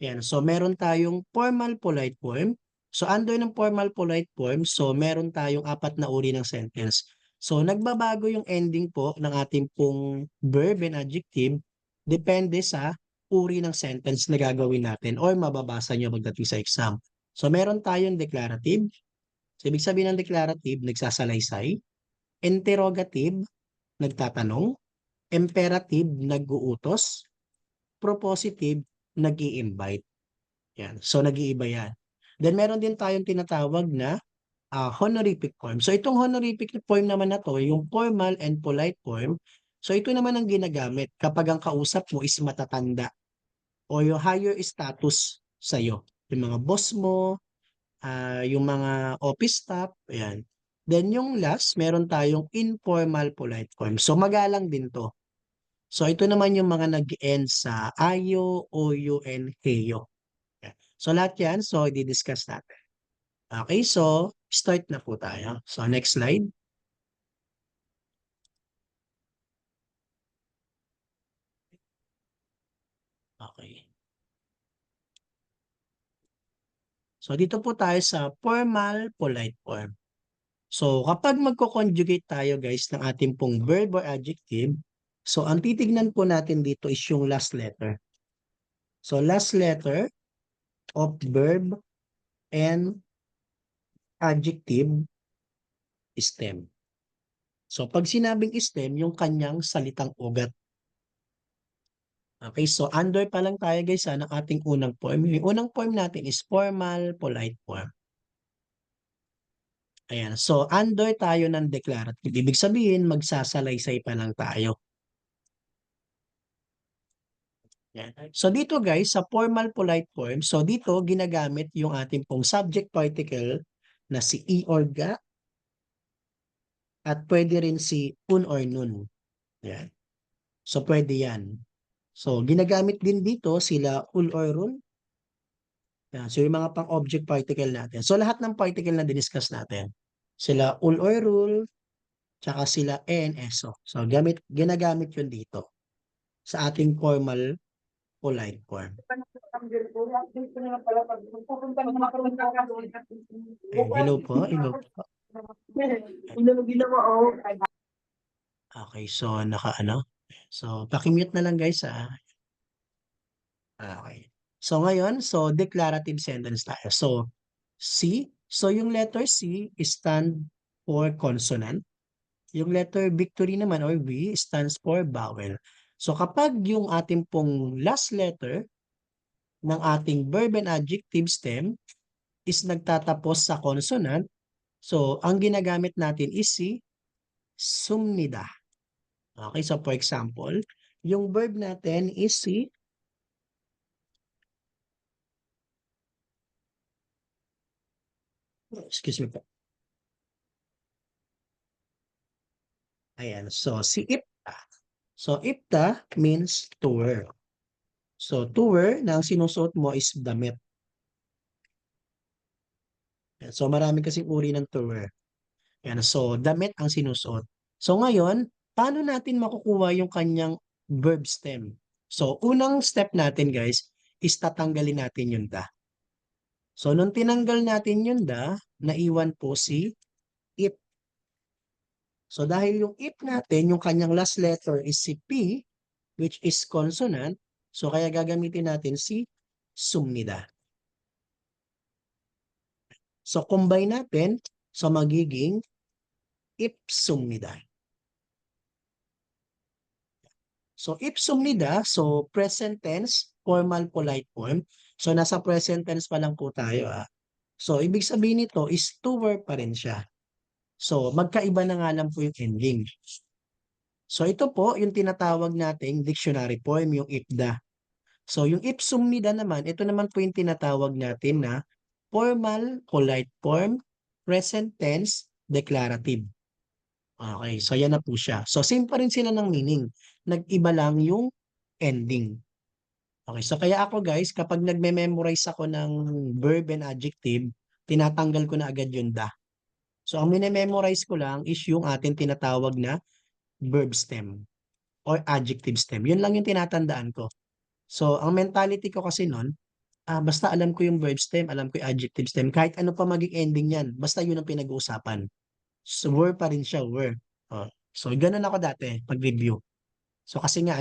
Ayan. So, meron tayong formal polite form. So, under ng formal polite form, so meron tayong 4 na uri ng sentence. So, nagbabago yung ending po ng ating pong verb and adjective depende sa uri ng sentence na gagawin natin or mababasa nyo pagdating sa exam. So, meron tayong declarative. So, ibig sabihin ng declarative, nagsasalaysay. Interrogative, nagtatanong. Imperative, nag-uutos. Propositive, nag-i-invite. Yan. So, nag-iiba yan. Then, meron din tayong tinatawag na honorific form. So, itong honorific form naman na to, yung formal and polite form, so ito naman ang ginagamit kapag ang kausap mo is matatanda o yung higher status sa'yo. Yung mga boss mo, yung mga office staff, ayan. Then, yung last, meron tayong informal polite form. So, magalang din to. So, ito naman yung mga nag-end sa ayo, oyo, and heyo. Yan. So, lahat yan, so, i-discuss natin. Okay, so, start na po tayo. So, next slide. Okay. So, dito po tayo sa formal polite form. So, kapag magko-conjugate tayo guys ng ating pong verb or adjective, so, ang titignan po natin dito is yung last letter. So, last letter of verb and adjective stem. So, pag sinabing stem, yung kanyang salitang ugat. Okay, so under pa lang tayo guys ng ating unang form. Yung unang form natin is formal polite form. Ayan, so under tayo ng declarative. Ibig sabihin, magsasalaysay pa lang tayo. Ayan. So dito guys, sa formal polite form, so dito ginagamit yung ating pong subject particle na si i or ga at pwede rin si un or nun. Ayan. So pwede yan. So ginagamit din dito sila ul or run. Yan. So, yung mga pang-object particle natin. So, lahat ng particle na diniscuss natin. Sila ul or rule, tsaka sila and eso. So, ginagamit yun dito sa ating formal polite form. Ayan, hello po, hello po. Okay, so naka-ano? So, paki-mute na lang guys Okay. So, ngayon, so declarative sentence tayo. So, C. So, yung letter C stand for consonant. Yung letter victory naman or V stands for vowel. So, kapag yung ating pong last letter ng ating verb and adjective stem is nagtatapos sa consonant, so, ang ginagamit natin is si sumnida. Okay, so for example, yung verb natin is si excuse me po. Ayan, so si ipta. So, ipta means to wear. So, to wear na ang sinusuot mo is damit. So, marami kasing uri ng to wear. Yan. So, damit ang sinusuot. So, ngayon, paano natin makukuha yung kanyang verb stem? So, unang step natin guys, is tatanggalin natin yung da. So, nung tinanggal natin yung da, naiwan po si ip. So, dahil yung ip natin, yung kanyang last letter is si P, which is consonant, so kaya gagamitin natin si sumnida. So, combine natin, so magiging ipsumnida. So, ipsumnida, so present tense, formal polite form. So, nasa present tense pa lang po tayo. So, ibig sabihin nito is to were pa rin siya. So, magkaiba na nga lang po yung ending. So, ito po yung tinatawag nating dictionary form, yung ipda. So, yung ipsumnida naman, ito naman po yung tinatawag natin na formal polite form, present tense, declarative. Okay, so yan na po siya. So, same pa rin sila ng meaning. Nag-iba lang yung ending. Okay, so kaya ako guys, kapag nagme-memorize ako ng verb and adjective, tinatanggal ko na agad yung da. So, ang mine-memorize ko lang is yung ating tinatawag na verb stem or adjective stem. Yun lang yung tinatandaan ko. So, ang mentality ko kasi nun, Basta alam ko yung verb stem, alam ko yung adjective stem, kahit ano pa maging ending niyan, basta yun ang pinag-uusapan. So, were pa rin siya, were. Oh. So, ganun ako dati, pag-review. So, kasi nga,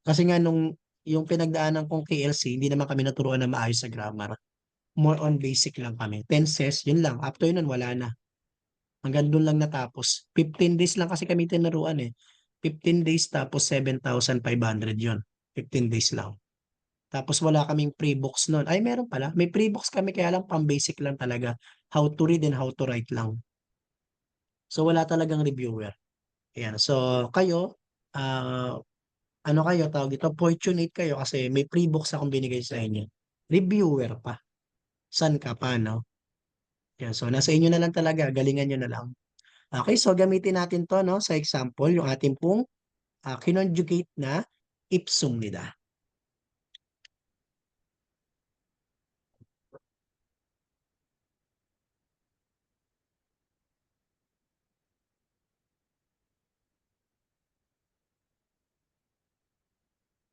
kasi nga nung, yung pinagdaanan kong KLC, hindi naman kami naturuan na maayos sa grammar. More on basic lang kami. Tenses, yun lang. After nun, wala na. Hanggang doon lang natapos. 15 days lang kasi kami tinuruan eh. 15 days tapos 7,500 yun. 15 days lang. Tapos wala kaming pre-books nun. Ay, meron pala. May pre-books kami kaya lang pang-basic lang talaga. How to read and how to write lang. So wala talagang reviewer. Ayan. So kayo, ah, ano kayo, tawag dito, fortunate kayo kasi may pre-books akong binigay sa inyo. Reviewer pa. San ka pa, no? Yan. So nasa inyo na lang talaga. Galingan nyo na lang. Okay, so gamitin natin to no sa example, yung ating pong kinonjugate na ipsum nida.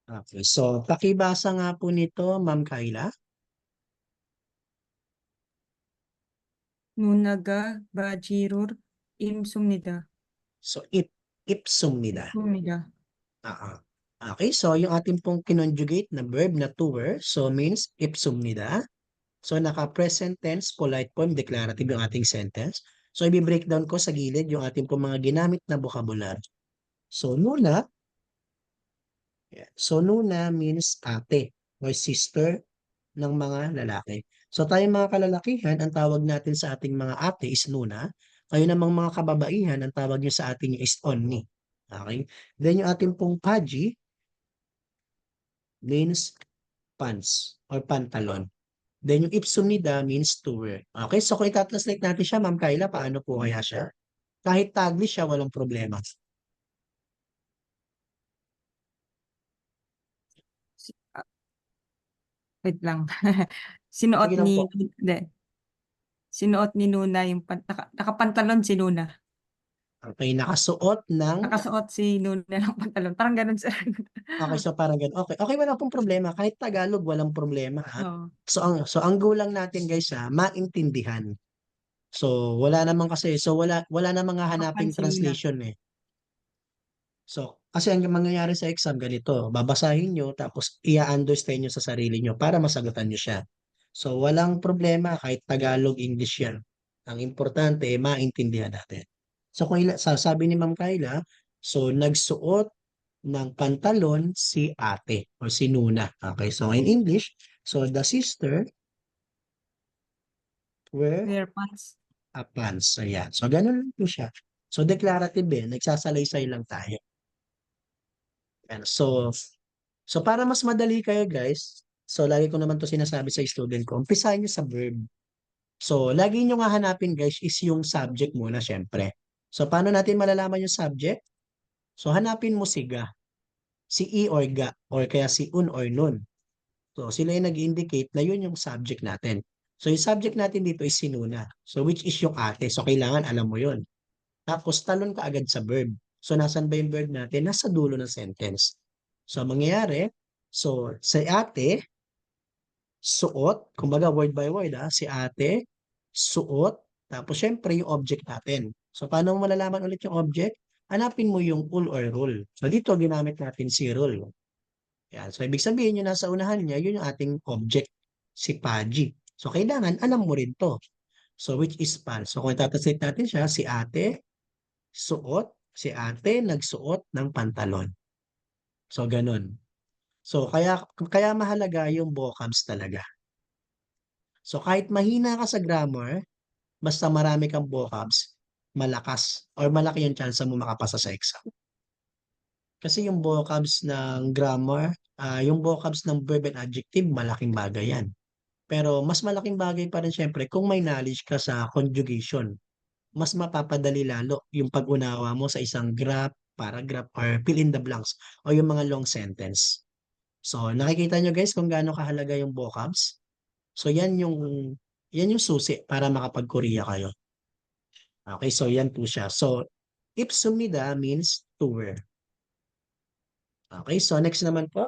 Okay, so pakibasa nga po nito, Ma'am Kayla. Nunaga bajirur imsumnida. So ipsum nida. Sumnida. Ah, ah. Okay, so yung ating pong kinonjugate na verb na to were, so means ipsum nida. So naka-present tense, polite form, declarative yung ating sentence. So i-breakdown ko sa gilid yung ating pong mga ginamit na vocabulary. So nuna, yeah. So nuna means ate or sister ng mga lalaki. So tayong mga kalalakihan, ang tawag natin sa ating mga ate is nuna. Kayo namang mga kababaihan, ang tawag nyo sa ating is onni. Okay? Then yung ating pong paji means pants or pantalon. Then yung ipsum nida means to wear. Okay? So kung itatranslate natin siya, Ma'am Kayla, paano po kaya siya? Kahit Taglish siya, walang problema. Ah, wait lang. Sinuot Sige lang ni, po. hindi. Sinuot ni Nuna yung, nakapantalon si Nuna. Okay, nakasuot ng. Nakasuot si Nuna ng pantalon. Parang ganun sir. Okay, so parang ganun. Okay, okay, wala pong problema. Kahit Tagalog, walang problema, ha? Oo. So ang gulang natin, guys, maintindihan. So wala naman kasi, so wala namang Nakapan hahanaping si Nuna. translation eh. So kasi ang mangyayari sa exam ganito, babasahin nyo tapos i-understand nyo sa sarili nyo para masagutan nyo siya. So walang problema kahit Tagalog, English yan. Ang importante, maintindihan natin. So kung sabi ni Ma'am Kayla, so nagsuot ng pantalon si ate o si Nuna. Okay, so in English, so the sister wear Wear pants. a pants. Ayan. So ganun lang po siya. So declarative nagsasalaysay lang tayo. Ayan. So para mas madali kayo guys, so lagi ko naman to sinasabi sa student ko, umpisahan nyo sa verb. So lagi nyo nga hanapin guys is yung subject muna syempre. So paano natin malalaman yung subject? So hanapin mo si ga, si i or ga, or kaya si un or nun. So sila yung nag-indicate na yun yung subject natin. So yung subject natin dito is sinuna. So which is yung ate. So kailangan alam mo yun. Tapos talon ka agad sa verb. So nasan ba yung verb natin? Nasa dulo ng sentence. So ang mangyayari, so sa ate, suot, kumbaga word by word si ate, suot, tapos syempre yung object natin. So paano mo malalaman ulit yung object? Hanapin mo yung ul or rule. So dito ginamit natin si rule. Yan. So ibig sabihin yung nasa unahan niya, yun yung ating object, si Paji. So kailangan alam mo rin to. So which is pan. So kung itatranslate natin siya, si ate, suot, si ate nagsuot ng pantalon. So ganun. So kaya mahalaga yung vocabs talaga. So kahit mahina ka sa grammar, basta marami kang vocabs, malakas or malaki yung chance mo makapasa sa exam. Kasi yung vocabs ng grammar, yung vocabs ng verb and adjective, malaking bagay yan. Pero mas malaking bagay pa rin syempre kung may knowledge ka sa conjugation. Mas mapapadali lalo yung pag-unawa mo sa isang graph, paragraph, or fill in the blanks o yung mga long sentence. So, nakikita nyo guys kung gaano kahalaga yung vocabs. So, yan yung susi para makapag-Korea kayo. Okay, so yan po siya. So, ipsumida means to wear. Okay, so next naman po.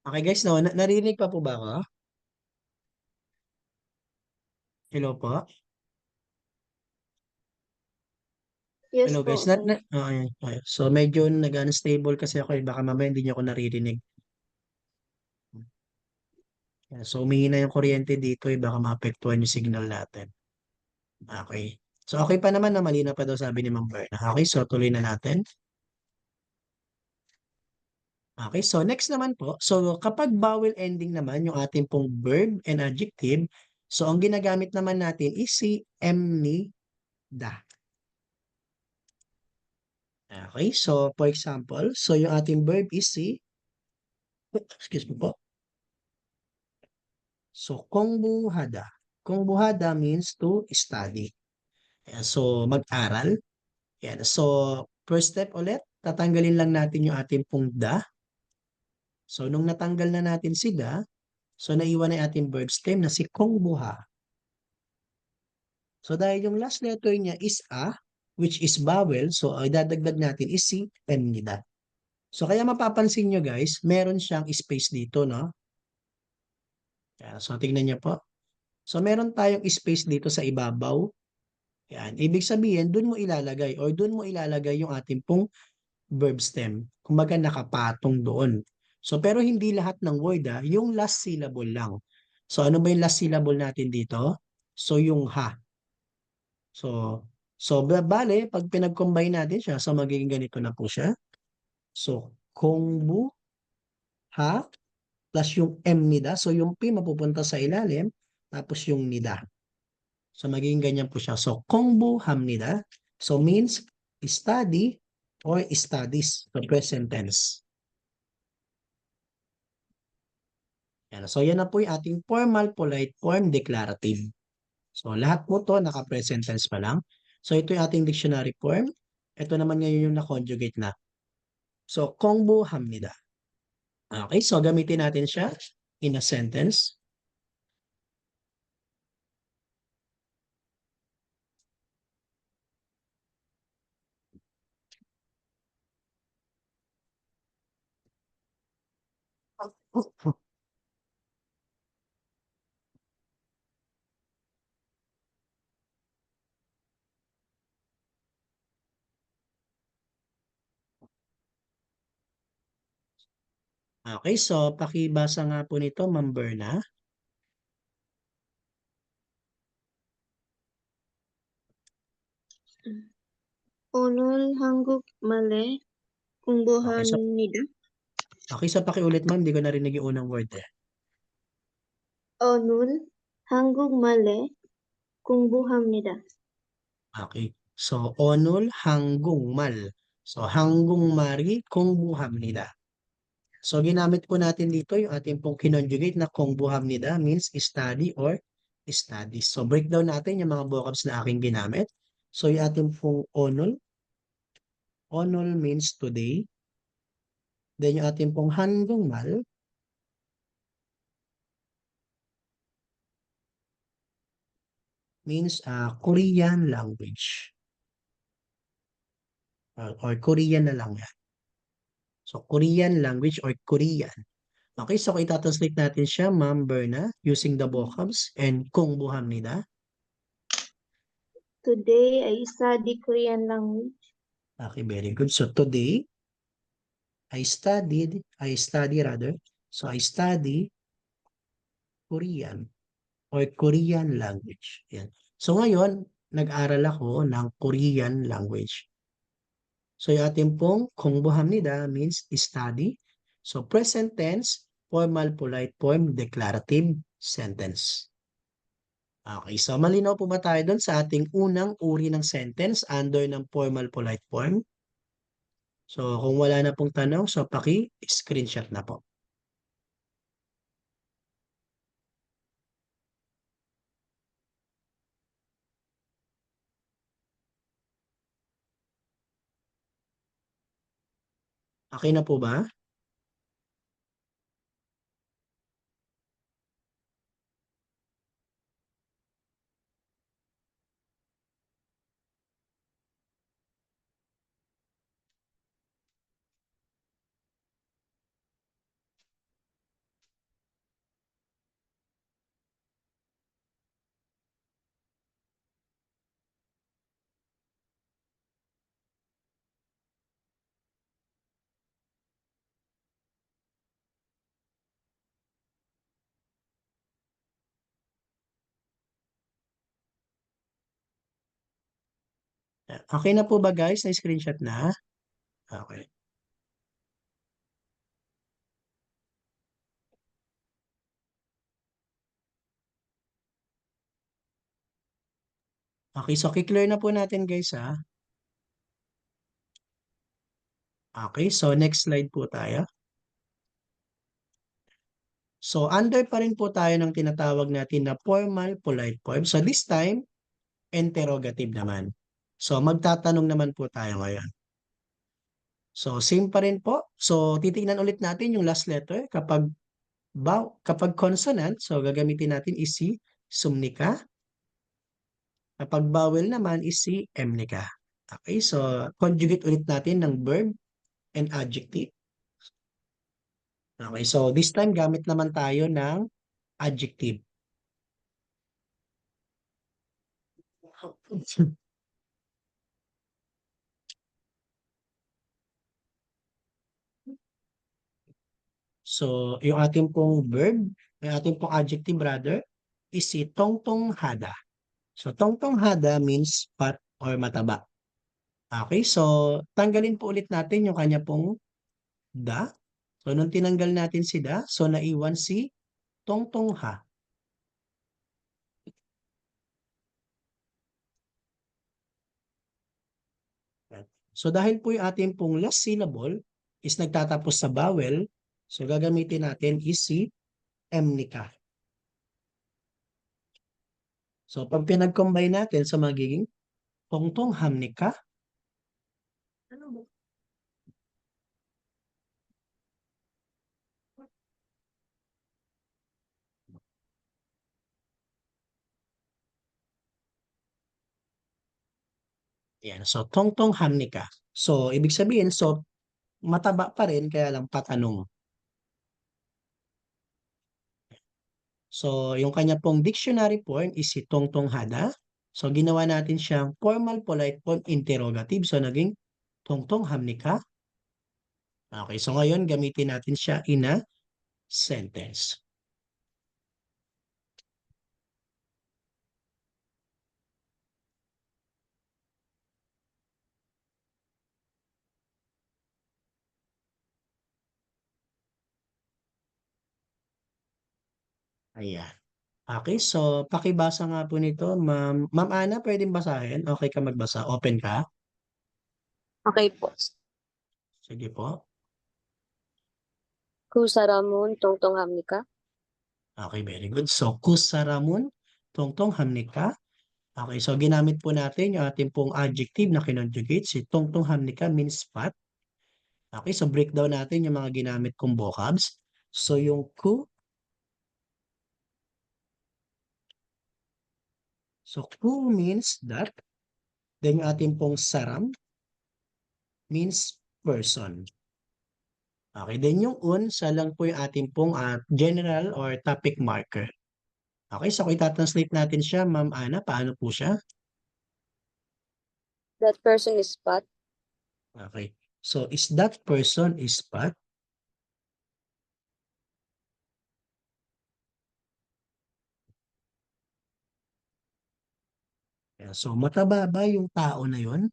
Okay guys, no, narinig pa po ba ako? Hello po? Yes Hello po, guys, sir. ayun, ayun. So medyo nag-unstable kasi ako, baka mamaya hindi niyo ako naririnig. Yan, so humihina yung kuryente dito, baka maapektuhan yung signal natin. Okay. So okay pa naman na malinaw pa daw sabi ni Ma'am Berna. Okay, so tuloy na natin. Okay, so next naman po, so kapag vowel ending naman yung ating pong verb and adjective, so ang ginagamit naman natin is si am, ni, da. Okay, so for example, so yung ating verb is si, excuse me po, so kongbuhada. Kongbuhada means to study. Ayan, so mag-aral. Ayan, so first step ulit, tatanggalin lang natin yung ating pong da. So nung natanggal na natin si da, so naiwan na yung ating verb stem na si kongbuha. So dahil yung last letter niya is a, which is vowel, so idadagdag natin is si and nida. So kaya mapapansin nyo guys, meron siyang space dito, no? Yan, so tingnan niyo po. So meron tayong space dito sa ibabaw. Yan, ibig sabihin, dun mo ilalagay or dun mo ilalagay yung ating pong verb stem. Kumbaga nakapatong doon. So pero hindi lahat ng word yung last syllable lang. So ano ba yung last syllable natin dito? So yung ha. So, bale, pag pinag-combine natin siya, so magiging ganito na po siya. So, kongbu, ha, plus yung M nida. So, yung P mapupunta sa ilalim, tapos yung nida. So, magiging ganyan po siya. So, kongbu hamnida. So, means study or studies. So, present tense. Yan. So, yan na po yung ating formal, polite form, declarative. So, lahat po to naka-present tense pa lang. So, ito yung ating dictionary form. Ito naman ngayon yung na-conjugate na. So, 공부합니다. Okay, so gamitin natin siya in a sentence. Okay, so pakibasa nga po nito, Ma'am Berna. 오늘 한국말에 Okay, so, 공부합니다. pakiulit ma'am, hindi ko narinig yung unang word eh. 오늘 한국말에 공부합니다. Okay, so onul hanggungmal. So hanggungmari 공부합니다. So ginamit po natin dito yung ating pong kinonjugate na 공부합니다 means study or studies. So breakdown natin yung mga vocabs na aking ginamit. So yung ating pong onul, onul means today. Then yung ating pong hanggungmal means Korean language. Or Korean na lang yan. So Korean language or Korean. Okay, so kung itatranslate natin siya, Ma'am Berna, using the vocabs and 공부합니다. Today I study Korean language. Okay, very good. So today, I study rather. So I study Korean or Korean language. Yan. So ngayon, nag-aral ako ng Korean language. So yung ating pong 공부합니다 means study. So present tense, formal polite form, declarative sentence. Okay, so malinaw po ba tayo doon sa ating unang uri ng sentence under ng formal polite form? So kung wala na pong tanong, so paki-screenshot na po. Okay na po ba? Okay na po ba guys? Na-screenshot na? Okay. Okay, so clear na po natin guys ha. Okay, so next slide po tayo. So under pa rin po tayo ng tinatawag natin na formal polite form. So this time, interrogative naman. So magtatanong naman po tayo ngayon. So same pa rin po. So titingnan ulit natin yung last letter. Kapag consonant, so gagamitin natin is si sumnika. Kapag vowel naman is si emnika. Okay, so conjugate ulit natin ng verb and adjective. Okay, so this time gamit naman tayo ng adjective. So, yung ating pong verb, yung ating pong adjective rather, is si tongtonghada. So, tongtonghada means fat or mataba. Okay, so tanggalin po ulit natin yung kanya pong da. So, nung tinanggal natin si da, so naiwan si tongtongha. So, dahil po yung ating pong last syllable is nagtatapos sa vowel, so gagamitin natin is si emnika. So, pag pinag-combine natin sa magiging tongtonghamnika, ano ba? Yan. So, tongtonghamnika. So, ibig sabihin, so, mataba pa rin, kaya lang patanong. So, yung kanya pong dictionary form is si tongtonghada. So, ginawa natin siyang formal polite form interrogative. So, naging tongtonghamnika. Okay, so ngayon gamitin natin siya in a sentence. Ayan. Okay, so pakibasa nga po nito, Ma'am. Ma'am Ana, pwedeng basahin? Okay ka magbasa? Open ka? Okay po. Sige po. Kusaramun tungtunghamnika. Okay, very good. So, kusaramun, tongtonghamnika. Okay, so ginamit po natin yung ating pong adjective na kinonjugate. Si tongtonghamnika means fat. Okay, so breakdown natin yung mga ginamit kong vocabs. So, yung ku, so ku means that. Then yung ating pong saram means person. Okay, then yung un, sa lang po yung ating pong general or topic marker. Okay, so kung itatranslate natin siya, Ma'am Ana, paano po siya? That person is fat. Okay, so is that person is fat? Yan, so mataba ba yung tao na yun?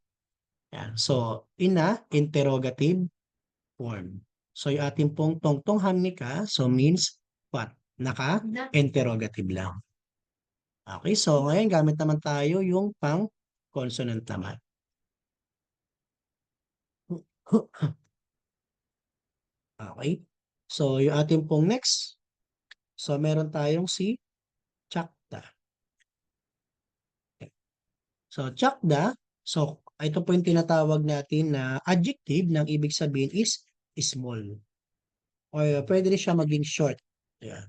Yan, so in a interrogative form. So yung ating pong tongtonghamnika, so means fat. Naka-interrogative lang. Okay, so ngayon gamit naman tayo yung pang consonant naman. Okay, so yung ating pong next, so meron tayong si Chakda. So Chakda, so ito po yung tinatawag natin na adjective ng ibig sabihin is small. Or pwede rin siya maging short. Yeah.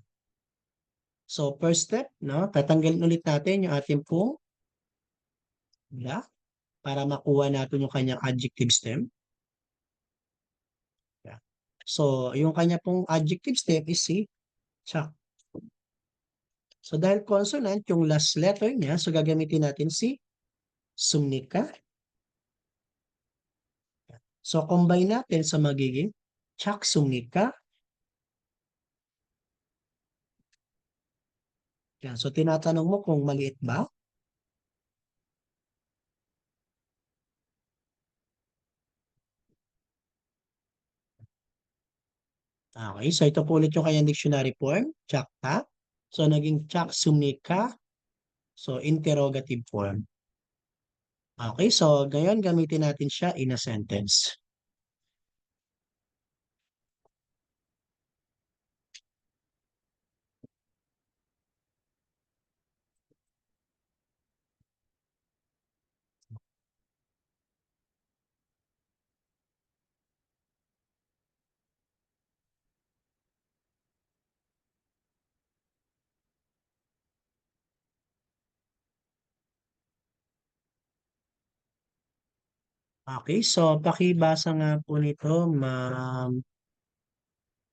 So first step, no, tatanggalin ulit natin yung ating pong da para makuha natin yung kanyang adjective stem. Yeah. So yung kanya pong adjective stem is si Chak. So dahil consonant yung last letter niya, so gagamitin natin si sumnika. So combine natin sa magiging Chak sumnika. Yan. So tinatanong mo kung maliit ba? Okay, so ito po ulit yung kanyang dictionary form, chakta. So naging chaksumika, so interrogative form. Okay, so ngayon gamitin natin siya in a sentence. Okay, so pakibasa nga po nito, ma'am.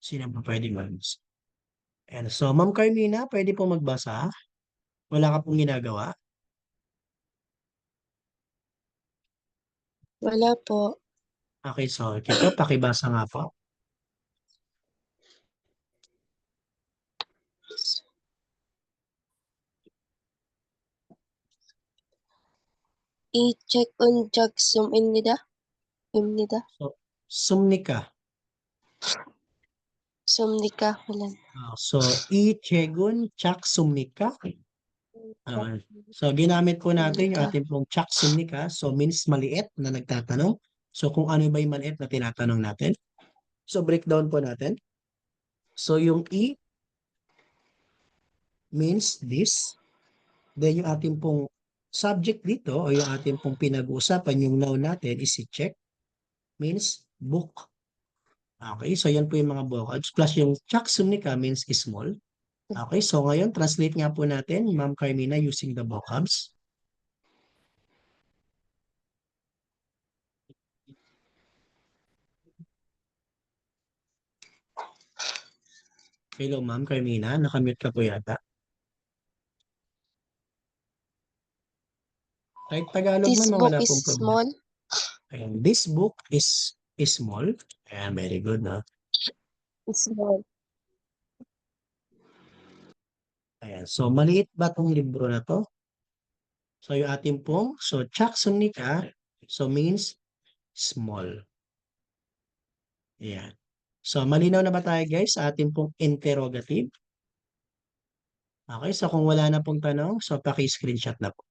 Sino ba pwede magbasa? Ayan, so Ma'am Carmina, pwede po magbasa? Wala ka pong ginagawa? Wala po. Okay, so Kiko, pakibasa nga po. I-check on Jagsum imnida. So, sumnika. Sumnika. Wala. So, chegun chak sumnika. So, ginamit po natin yung Sumnika. ating pong chak sumnika. So, means maliit na nagtatanong. So, kung ano ba yung maliit na tinatanong natin. So, breakdown po natin. So, yung means this. Then, yung ating pong subject dito o yung ating pong pinag-uusapan, yung noun natin is si check. Means book. Okay, so yan po yung mga vocabs. Plus yung chaksumnika means small. Okay, so ngayon, translate nga po natin, Ma'am Carmina, using the vocabs. Hello, Ma'am Carmina. Nakamute ka po yata. Kahit Tagalog This man, book wala is pong problema. small. Ayan, this book is small. Ayan, very good, no? Small. Ayan, so maliit ba itong libro na to? So yung ating pong, so chaksumnika, so means small. Ayan. So malinaw na ba tayo guys sa ating pong interrogative? Okay, so kung wala na pong tanong, so paki-screenshot na po.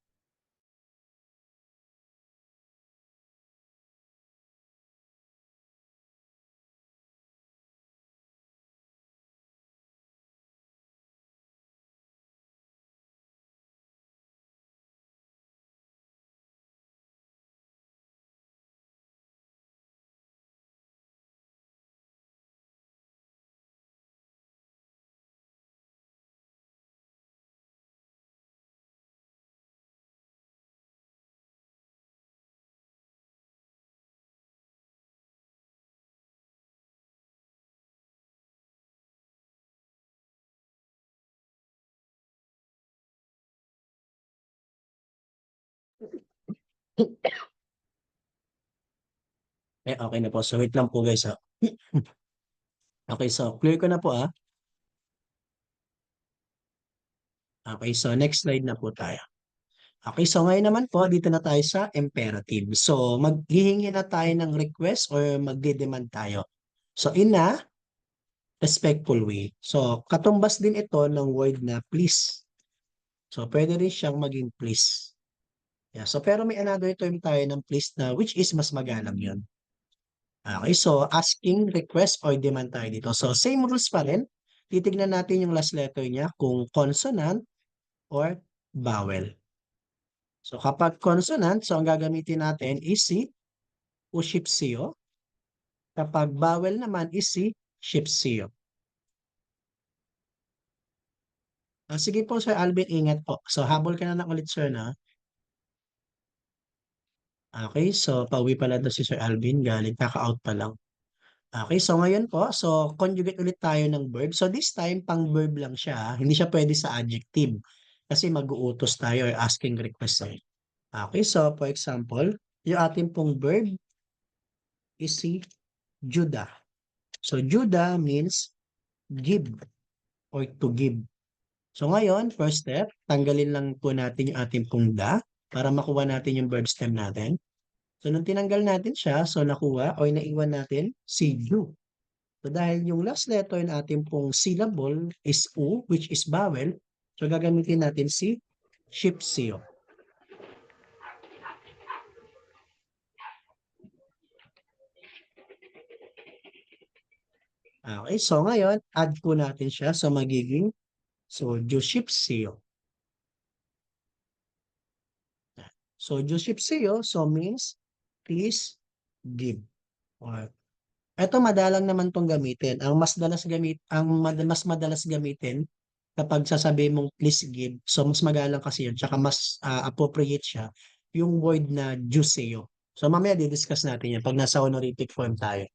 Okay na po. So wait lang po guys ha. Okay, so clear ko na po ah. Okay, so next slide na po tayo. Okay, so ngayon naman po, dito na tayo sa imperative. So maghihingi na tayo ng request or magde-demand tayo. So in a respectful way. So katumbas din ito ng word na please. So pwede rin siyang maging please. Yeah, so pero may another term tayo ng please na which is mas magalang yun. Okay, so asking, request, or demand tayo dito. So same rules pa rin. Titignan natin yung last letter niya kung consonant or vowel. So kapag consonant, so ang gagamitin natin is si ushipsio. Kapag vowel naman is si shipsio. Sige po Sir Alvin, ingat po. So habol ka na lang ulit sir na. Okay, so pauwi pala daw si Sir Alvin, galing kaka-out pa lang. Okay, so ngayon po, so conjugate ulit tayo ng verb. So this time, pang verb lang siya. Hindi siya pwede sa adjective. Kasi mag-uutos tayo or asking request tayo. Okay, so for example, yung ating pong verb is si Judah. So Judah means give or to give. So ngayon, first step, tanggalin lang po natin yung ating pong da para makuha natin yung verb stem natin. So nung tinanggal natin siya, so nakuha o naiwan natin si Ju. So dahil yung last letter na ating pong syllable is U, which is vowel, so gagamitin natin si shipsyo. Okay, so ngayon, add po natin siya. So magiging, so jushipsyo. So jushipsyo, so means, please give. Or, ito madalang naman tong gamitin. Mas madalas gamitin kapag sasabihin mong please give. So mas magalang kasi yun. Tsaka mas appropriate siya yung word na juseo. So mamaya di-discuss natin yan pag nasa honorific form tayo.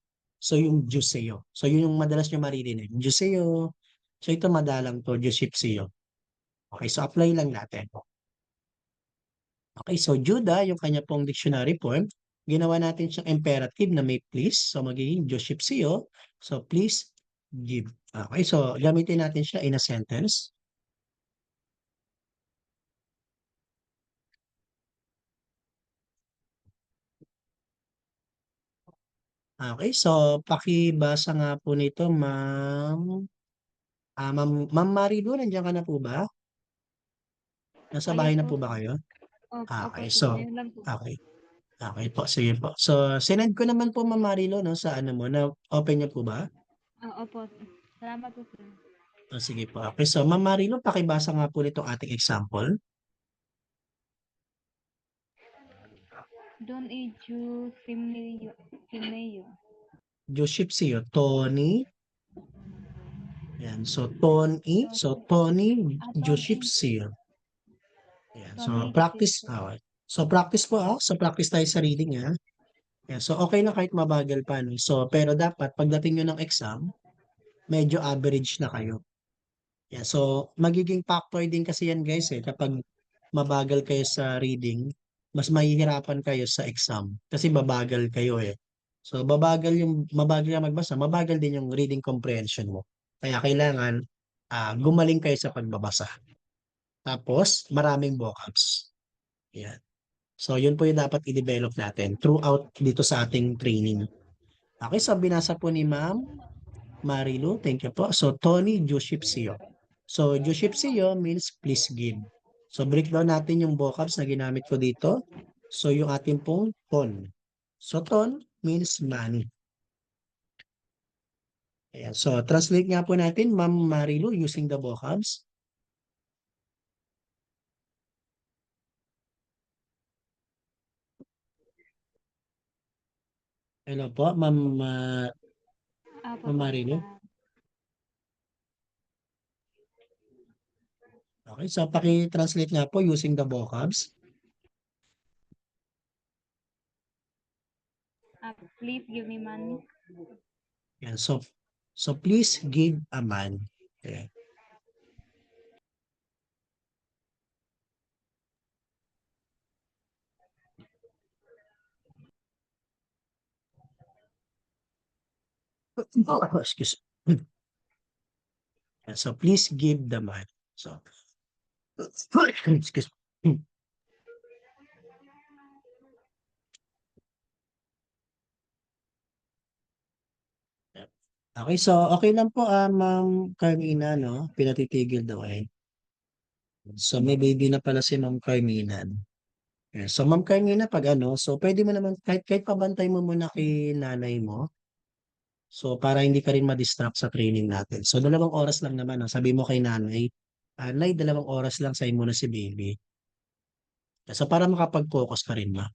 So yung juseo. So yun yung madalas nyo maririnig. Juseo. So ito madalang to, jusipseo. Okay, so apply lang natin. Okay, so Judah, yung kanya pong dictionary form, ginawa natin siyang imperative na may please. So magiging Joshipsio. So please give. Okay, so gamitin natin siya in a sentence. Okay, so pakibasa nga po nito, ma'am. Ma'am Marilu, nandiyan ka na po ba? Nasa Ayun bahay na po. po ba kayo? Opo, Okay, sir. so, Ngayon lang po. okay. Okay po, sige po. So, sinend ko naman po, Ma'am Marilu, no, sa ano mo, na open niyo po ba? Opo. Salamat po, sir. O, sige po. Okay, so Ma'am Marilu, pakibasa nga po nitong ating example. Don Eju Simeyo. Joshipsyo, Tony. Yan, so Tony, Joshipsyo. Yan, so Tony practice. Joshipsyo. Okay. So practice po So practice tayo sa reading ha. Yan, so okay na kahit mabagal pa. No? So pero dapat pagdating nyo ng exam, medyo average na kayo. Yan, so magiging factor din kasi yan guys kapag mabagal kayo sa reading, mas mahihirapan kayo sa exam kasi babagal kayo So mabagal ka magbasa, mabagal din yung reading comprehension mo. Kaya kailangan gumaling kayo sa pagbabasa. Tapos maraming vocabs. Yan. So yun po yung dapat i-develop natin throughout dito sa ating training. Okay, so binasa po ni Ma'am Marilu, thank you po. So Tony Joshipsyo. So Joshipsyo means please give. So breakdown natin yung vocabs na ginamit ko dito. So yung ating pong ton. So ton means money. Ayan. So translate nga po natin, Ma'am Marilu, using the vocabs. Hello po, Ma'am Opo Ma'am po. Marilu. Okay, so paki-translate nga po using the vocabs. Please give me money. Yan, so please give a man. Okay. Excuse me. Yan, so please give the man. So excuse me. Okay, so okay lang po Ma'am Carmina, no? Pinatitigil daw So may baby na pala si Ma'am Carmina. Yeah. So Ma'am Carmina, pag so pwede mo naman kahit pabantay mo muna kay nanay mo. So para hindi ka rin ma-distract sa training natin. So 2 oras lang naman, no? Sabi mo kay nanay, nay, 2 oras lang sa'yo muna si baby. So para makapag-focus ka rin ma.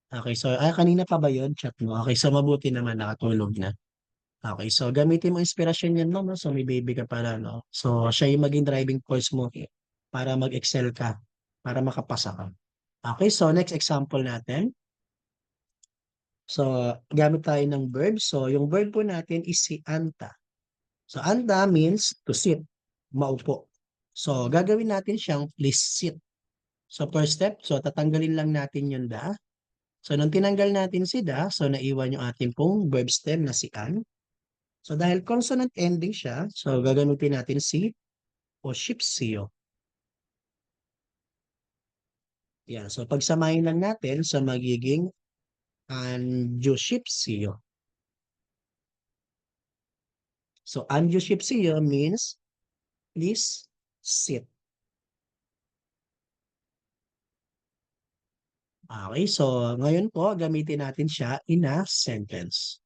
Okay, so kanina pa ba yun chat mo? Okay, so mabuti naman nakatulog na. Okay, so gamitin mo inspirasyon yan, no? So may baby ka pala, no? So siya yung maging driving force mo para mag-excel ka, para makapasa ka. Okay, so next example natin. So gamit tayo ng verb. So yung verb po natin is si anta. So anta means to sit, maupo. So gagawin natin siyang please sit. So first step, so tatanggalin lang natin yung da. So nung tinanggal natin si da, so naiwan yung ating pong verb stem na si an. So dahil consonant ending siya, so gagamitin natin si o shipsyo. Yan, so pagsamahin lang natin sa magiging 안주십시오. So, 안주십시오 means please sit. Okay, so ngayon po gamitin natin siya in a sentence.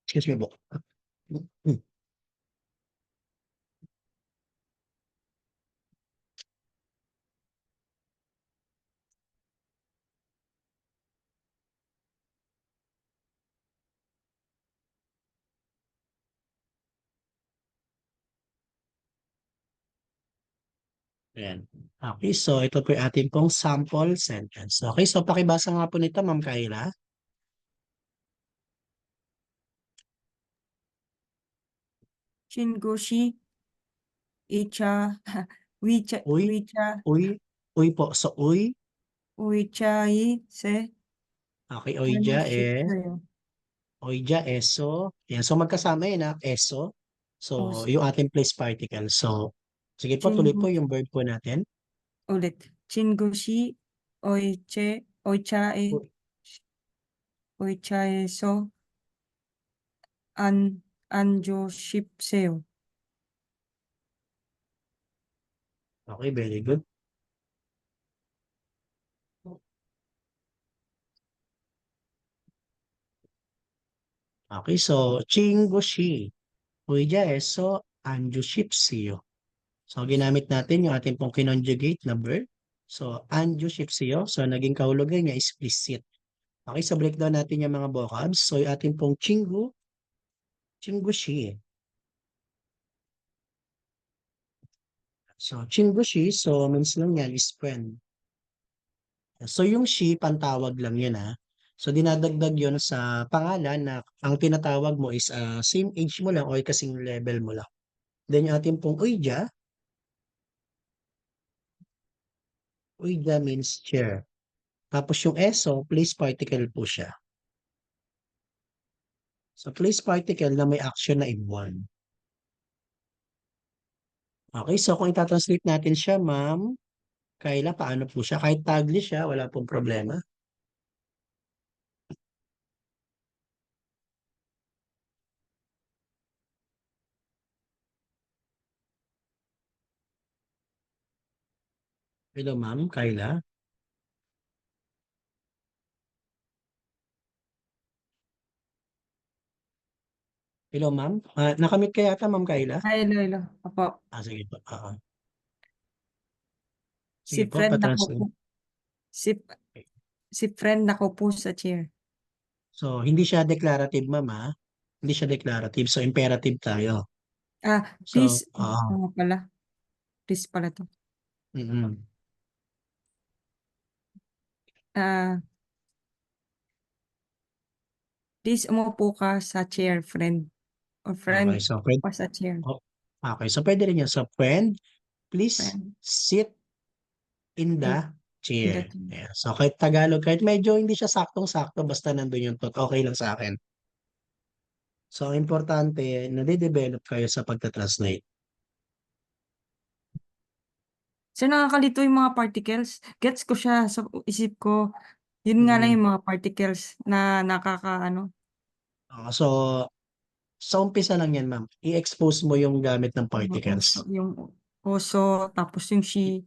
Excuse me po. Ayan. Okay, so ito po yung ating pong sample sentence. Okay, so pakibasa nga po nito, Ma'am Kayla. Shingoshi, Icha, Wicha, Uy, Wicha, uy, uy po. So, uy. Wichai, Se, Okay, oija eh. Sa'yo. Oija, eso. Yan, so magkasama yun ha, eso. So, O, yung ating place particle. So, sige po, tuloy po Chingu, yung verb po natin. ulit. Chingushi, Oiche, Oichae, Uy, Oichae, So, Anjo, Shipseo. okay, very good. Okay, so, chingushi. Oija, eso, anjushipsio. So, ginamit natin yung ating pong kinonjugate na verb. So, anjushipsio. So, naging kahulugan niya is please sit. Okay, so breakdown natin yung mga vocabs. So, yung ating pong chingushi. So, chingushi, so means lang yan is friend. So, yung she, pantawag lang yun ha. So, dinadagdag yun sa pangalan na ang tinatawag mo is same age mo lang o kasing level mo lang. Then, yung ating pong uija means chair. Tapos yung eso, place particle po siya. So, place particle na may action na in-one. Okay, so kung itatranslate natin siya, ma'am, Kayla, paano po siya? Kahit Taglish siya, wala pong problema. Hello, ma'am, Kayla. Hello, ma'am. Nakamit ka yata, ma'am Kayla? Ay, Lolo. Apo. Sige po. Oo. Si Sige po, friend pa-translate. si, si friend po sa chair. So, hindi siya declarative, ma'am, ha? Hindi siya declarative. So, imperative tayo. So, Please, pala. Please pala to. mm-mm. Ah, please umupo ka sa chair, friend. Or Okay, friend so, friend. pa sa chair. Oh, okay, so pwede rin yan. So, friend, please Friend. sit in the In the chair. chair. Yeah. So, kahit Tagalog, kahit medyo hindi siya saktong-sakto, basta nandun yung tot, okay lang sa akin. So, ang importante, nade-develop kayo sa pagta-translate. So, nakakalito yung mga particles. Gets ko siya sa isip ko. Yun nga lang Mm. yung mga particles na nakaka. So, sa umpisa lang yan, ma'am. I-expose mo yung gamit ng Uso, particles. yung oso, tapos yung she.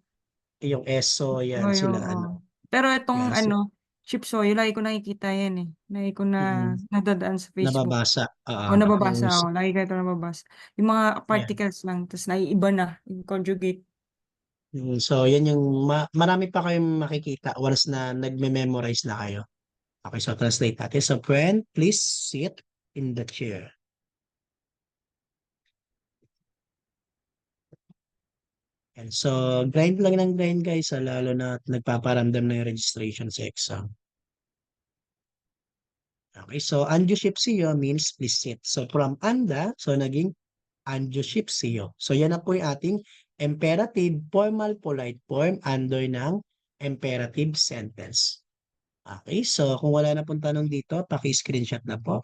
Yung eso, yan, Soyo, sila, oo. Pero itong yan, si, chip soyo, lagi ko nakikita yan eh. Lagi ko na mm, nadadaan sa Facebook. nababasa. O nababasa Yung, ako. Lagi ko ito nababasa. Yung mga yan. particles lang, tapos naiiba na. Yung conjugate. So, yan yung, marami pa kayong makikita once na nagme-memorize na kayo. Okay, so translate natin. So, friend, please sit in the chair. And so, grind lang ng grind guys, lalo na nagpaparamdam na yung registration sa exam. Okay, so angiosipsio means please sit. So from anda, so naging angiosipsio. So yan na po yung ating imperative formal polite form under ng imperative sentence. Okay, so kung wala na pong tanong dito, paki-screenshot na po.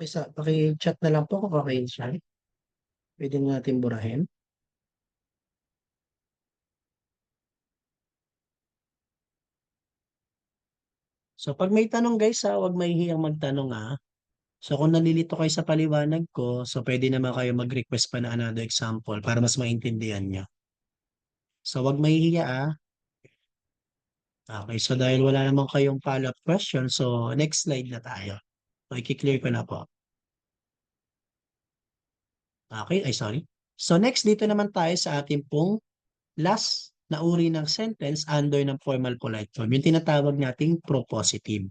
Paki-chat na lang po kung okay siya. Pwede natin burahin. So pag may tanong guys, huwag mahihiyang magtanong ah. So kung nalilito kayo sa paliwanag ko, so pwede naman kayo mag-request pa na another example para mas maintindihan nyo. So wag mahihiya ah. Okay, so dahil wala naman kayong follow-up question, so next slide na tayo. So i-clear ko na po. Okay, ay sorry. So next dito naman tayo sa ating pong last na uri ng sentence under ng formal polite form, yung tinatawag nating propositive.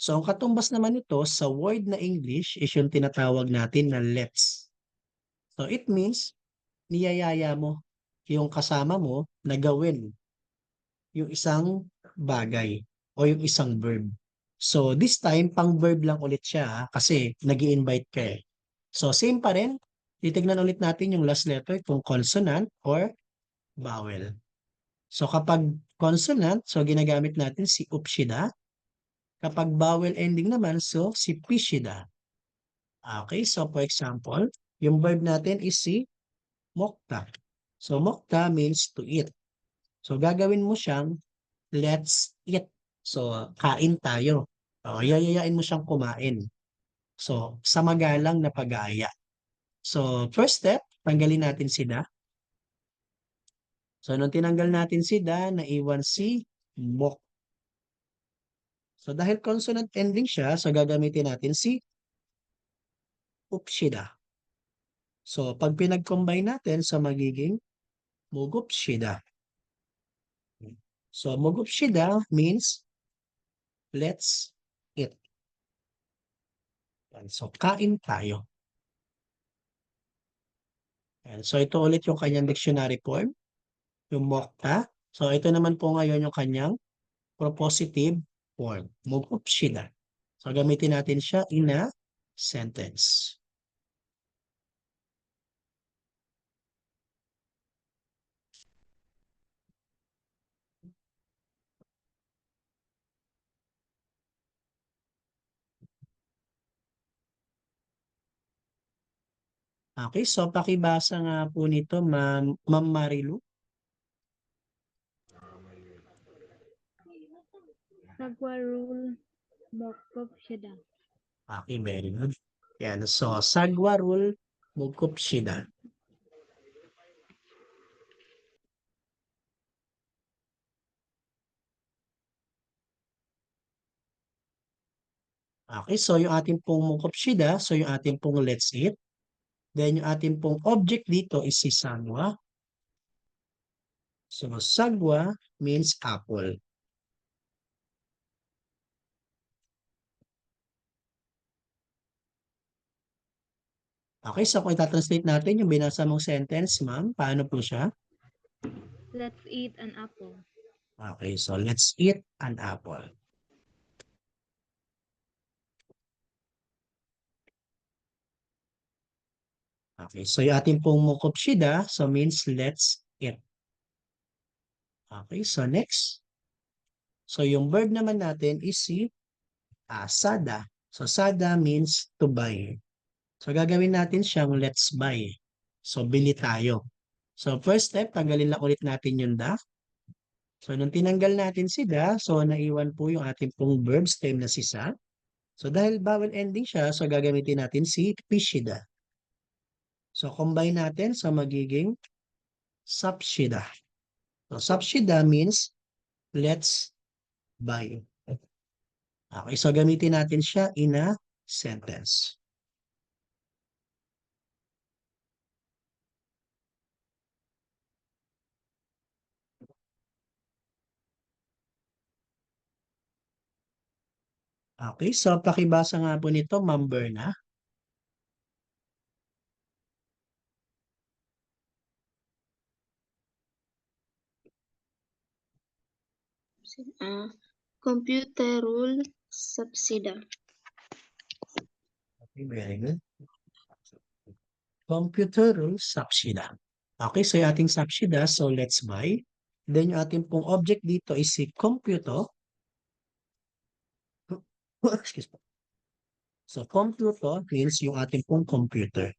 So ang katumbas naman ito sa word na English is yung tinatawag natin na let's. So it means niyayaya mo yung kasama mo na gawin yung isang bagay o yung isang verb. So this time, pang verb lang ulit siya kasi nag-i-invite ka eh. So same pa rin, titignan ulit natin yung last letter kung consonant or vowel. So kapag consonant, so ginagamit natin si upshida. Kapag vowel ending naman, so si pishida. Okay, so for example, yung verb natin is si mokta. So mokta means to eat. So gagawin mo siyang let's eat. So kain tayo. O, yayayain mo siyang kumain. So sa magalang na pag-aaya. So first step, tanggalin natin si da. So nung tinanggal natin si da, naiwan si mok. So dahil consonant ending siya, so gagamitin natin si upshida. So pag pinag-combine natin sa magiging mugupshida. So mugupshida means let's eat. So kain tayo. So ito ulit yung kanyang dictionary form, yung mokta. So ito naman po ngayon yung kanyang propositive form, mugupshida. So gamitin natin siya in a sentence. Okay, so pakibasa nga po nito, Ma'am Marilu. Sagwarul Mokopshida. Okay, very good. Yan, so sagwarul mugupshida. Okay, so yung ating pong mugupshida, so yung ating pong let's eat. Then yung ating pong object dito is si sagwa. So sagwa means apple. Okay, so kung itatranslate natin yung binasa mong sentence, ma'am, paano po siya? Let's eat an apple. Okay, so let's eat an apple. Okay, so yung ating pong mukupshida, so means let's eat. Okay, so next. So yung verb naman natin is si sada. So sada means to buy. So gagawin natin siyang let's buy. So bili tayo. So first step, tanggalin lang ulit natin yung da. So nung tinanggal natin si da, so naiwan po yung ating pong verb stem na si sa. So dahil vowel ending siya, so gagamitin natin si pishida. So combine natin sa magiging sapshida. So sapshida means let's buy. Okay, so gamitin natin siya in a sentence. Okay, so pakibasa nga po nito, Ma'am Berna. computerul subsida. Okay, very good. Computerul subsida. Okay, so yung ating subsida, so let's buy. Then yung ating pong object dito is si computer. Excuse me. So, computer means yung ating pong computer.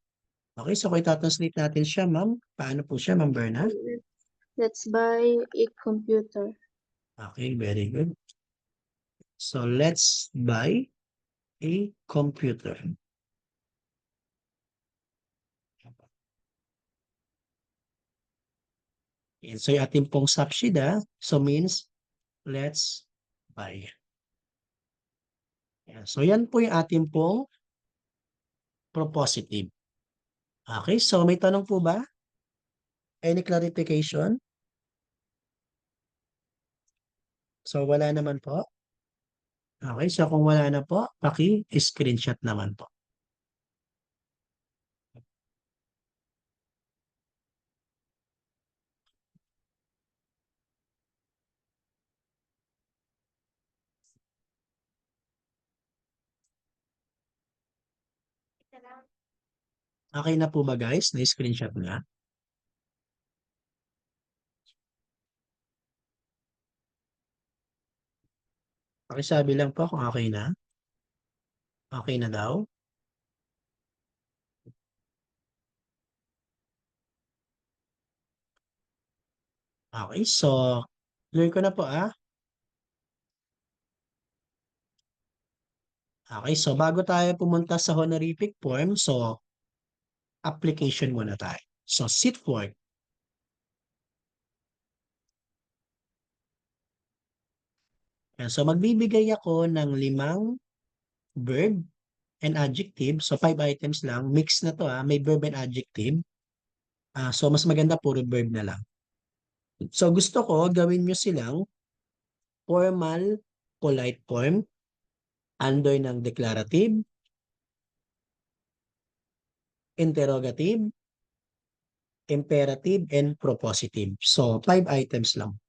Okay, so kung itatranslate natin siya, ma'am, paano po siya, ma'am Berna? Let's buy a computer. Okay, very good. So, let's buy a computer. Yan, so, yung ating pong subsida, so means, let's buy. Yan, so, yan po yung ating pong propositive. Okay, so may tanong po ba? Any clarification? So, wala naman po. Okay, so kung wala na po, paki-screenshot naman po. Okay na po ba guys? Na-screenshot na? Pakisabi lang po kung okay na. Okay na daw. Okay, so clear ko na po ah. Okay, so bago tayo pumunta sa honorific form, so application muna tayo. So sit form. Yan, so magbibigay ako ng 5 verb and adjective. So 5 items lang. Mix na to ah. May verb and adjective. So mas maganda puro verb na lang. So gusto ko gawin nyo silang formal, polite form, under ng declarative, interrogative, imperative, and propositive. So 5 items lang.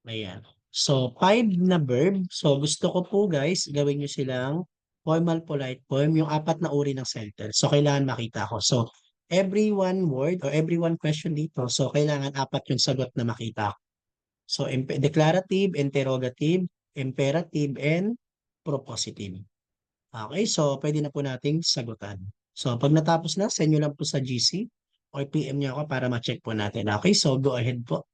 Ayan. So, 5 na verb. So, gusto ko po guys, gawin nyo silang formal, polite form, yung 4 na uri ng sentence. So, kailangan makita ko. So, every one word or every one question dito, so kailangan 4 yung sagot na makita ko. So, declarative, interrogative, imperative, and propositive. Okay, so pwede na po nating sagutan. So, pag natapos na, send nyo lang po sa GC or PM nyo ako para ma-check po natin. Okay, so go ahead po.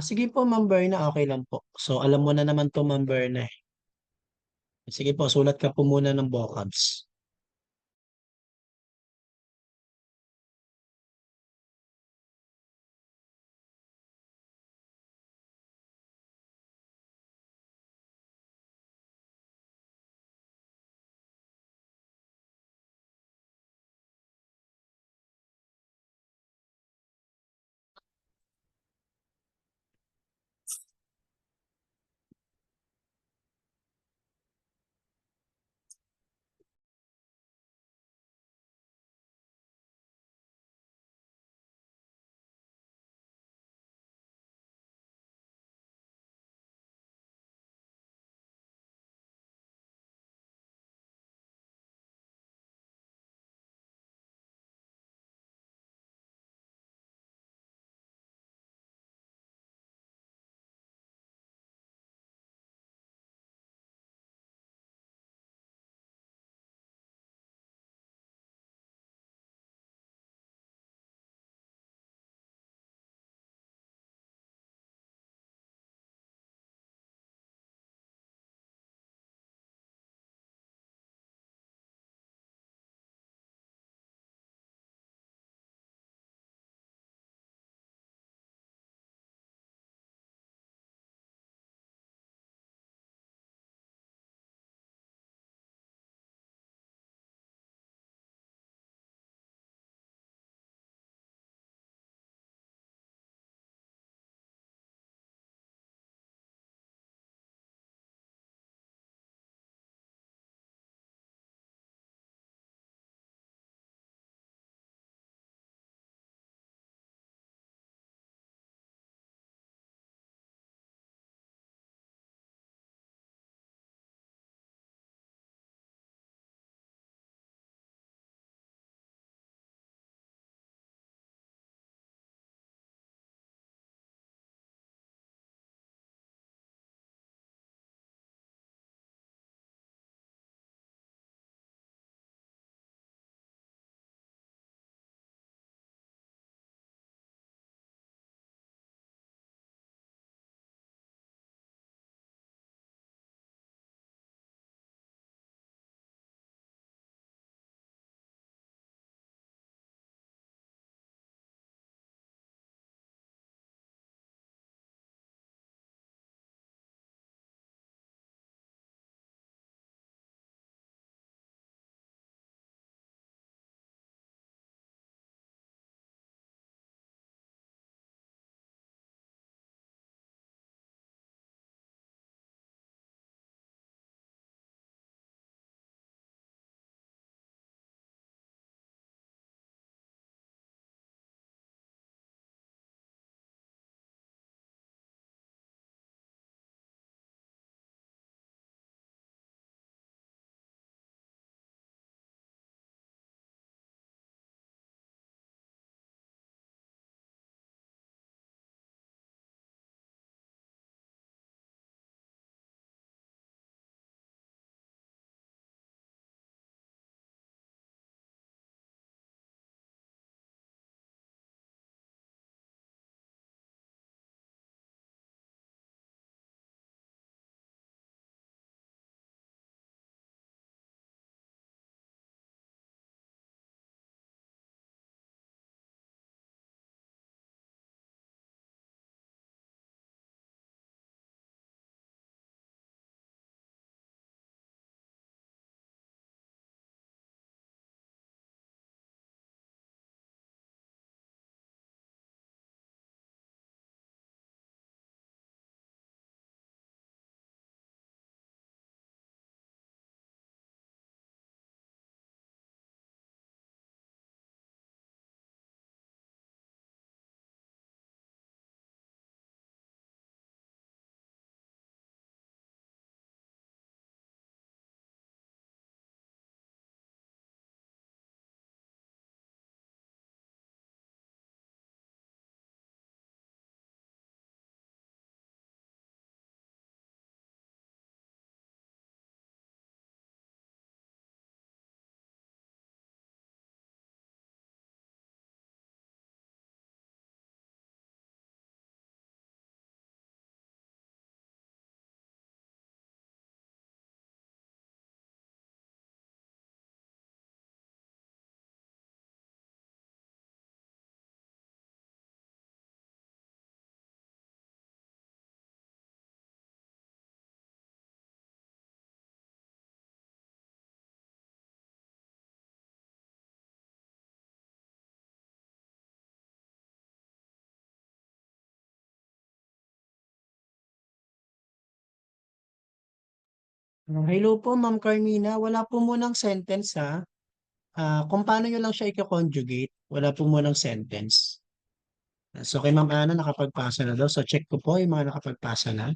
Sige po, Ma'am Berna, okay lang po. So, alam mo na naman 'to, Ma'am Berna, eh. Sige po, sulat ka po muna ng vocabs. Hello po, Ma'am Carmina. Wala po munang sentence ha. Kung paano nyo lang siya i-conjugate, wala po munang sentence. So kay Ma'am Ana nakapagpasa na daw. So check ko po yung mga nakapagpasa na.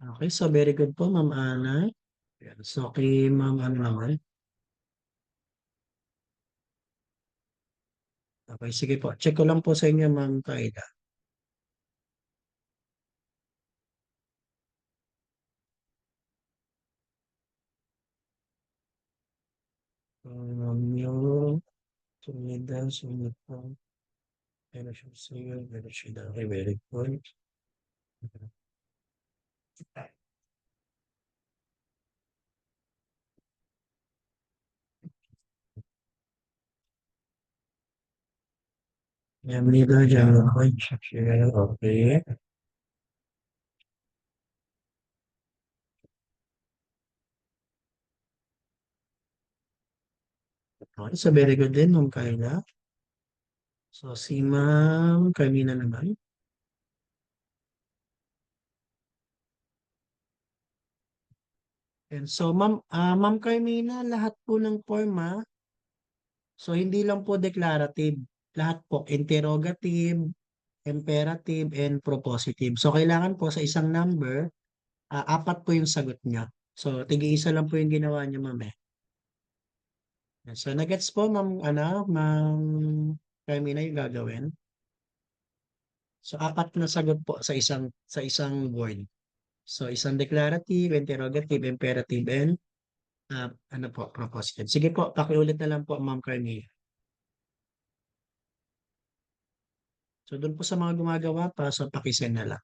Okay, so very good po, Ma'am Ana. Ayan, so kay Ma'am ano naman. Okay, sige po. Check ko lang po sa inyo, Ma'am Kaida. Yung sumidan, sumidan. Pero siya sa'yo, pero siya daw. Okay, very good. Yan, dito, dyan ako. Share, okay. Okay, so very good din, Ma'am Kaida. So si Ma'am Carmina naman. And so Ma'am Carmina, lahat po ng forma, so hindi lang po declarative. Lahat po interrogative, imperative, and propositive. So kailangan po sa isang number, apat po yung sagot niya. So tig-isa lang po yung ginawa niyo, Ma'am eh. So nagets po, Ma'am Carmina yung gagawin. So apat na sagot po sa isang word. So isang declarative, interrogative, imperative, and ano po, propositive. Sige po, pakiulit na lang po, Ma'am Carmina. So doon po sa mga gumagawa pa, so pakisend na lang.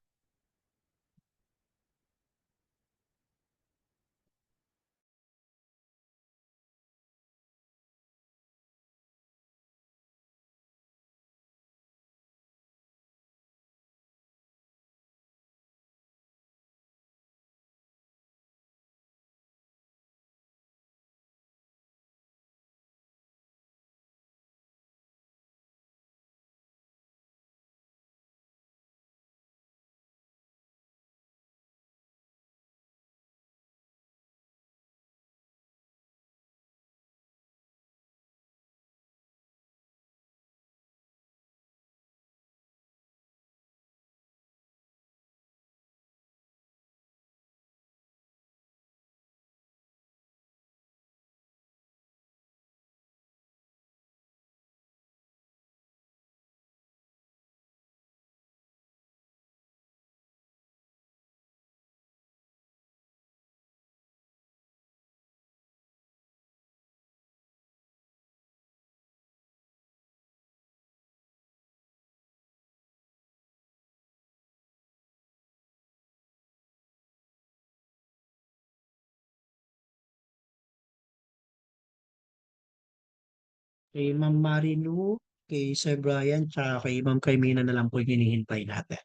Kay Ma'am Marilu, kay Sir Brian, tsaka kay Ma'am Carmina na lang po yung hinihintay natin.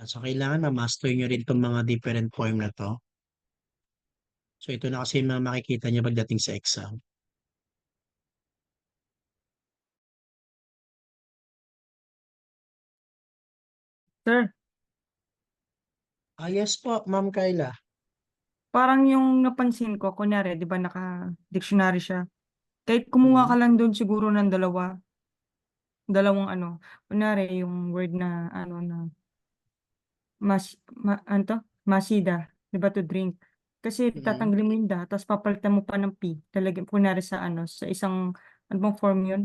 So kailangan ma-master nyo rin itong mga different form na to. So ito na kasi yung mga makikita nyo pagdating sa exam. Sir, Yes po, Ma'am Kayla. parang yung napansin ko, kunyari, di ba naka-dictionary siya. Kahit kumuha ka lang doon siguro ng dalawang ano, kunyari yung word na ano na ano to? Masida, di ba to drink. Kasi tatanggalin mo yung da, tapos papalitan mo pa ng P. Talagyan, kunwari sa ano, sa isang, ano bang form yun?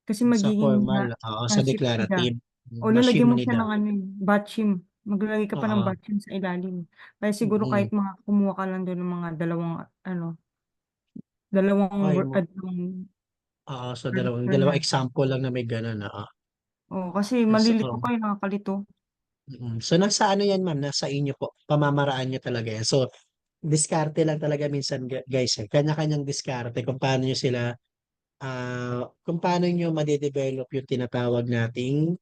Kasi Sa magiging formal, oo, sa passive si da. declarative. O Machine lalagyan mo ni siya da. ng ano, batching. Maglalagay ka pa ng Oo. batching sa ilalim. Kaya siguro Mm. kahit kumuha ka lang doon ng mga dalawang Okay word, mo. dalawang Oo, so character dalawang lang. example lang na may ganun, oo. Oo, kasi So, malilito kayo, nakakalito. so nasa ano yan ma'am, nasa inyo po, pamamaraan nyo talaga yan. So, diskarte lang talaga minsan guys eh. Kanya-kanyang diskarte kung paano nyo sila, kung paano nyo madedevelop yung tinatawag nating,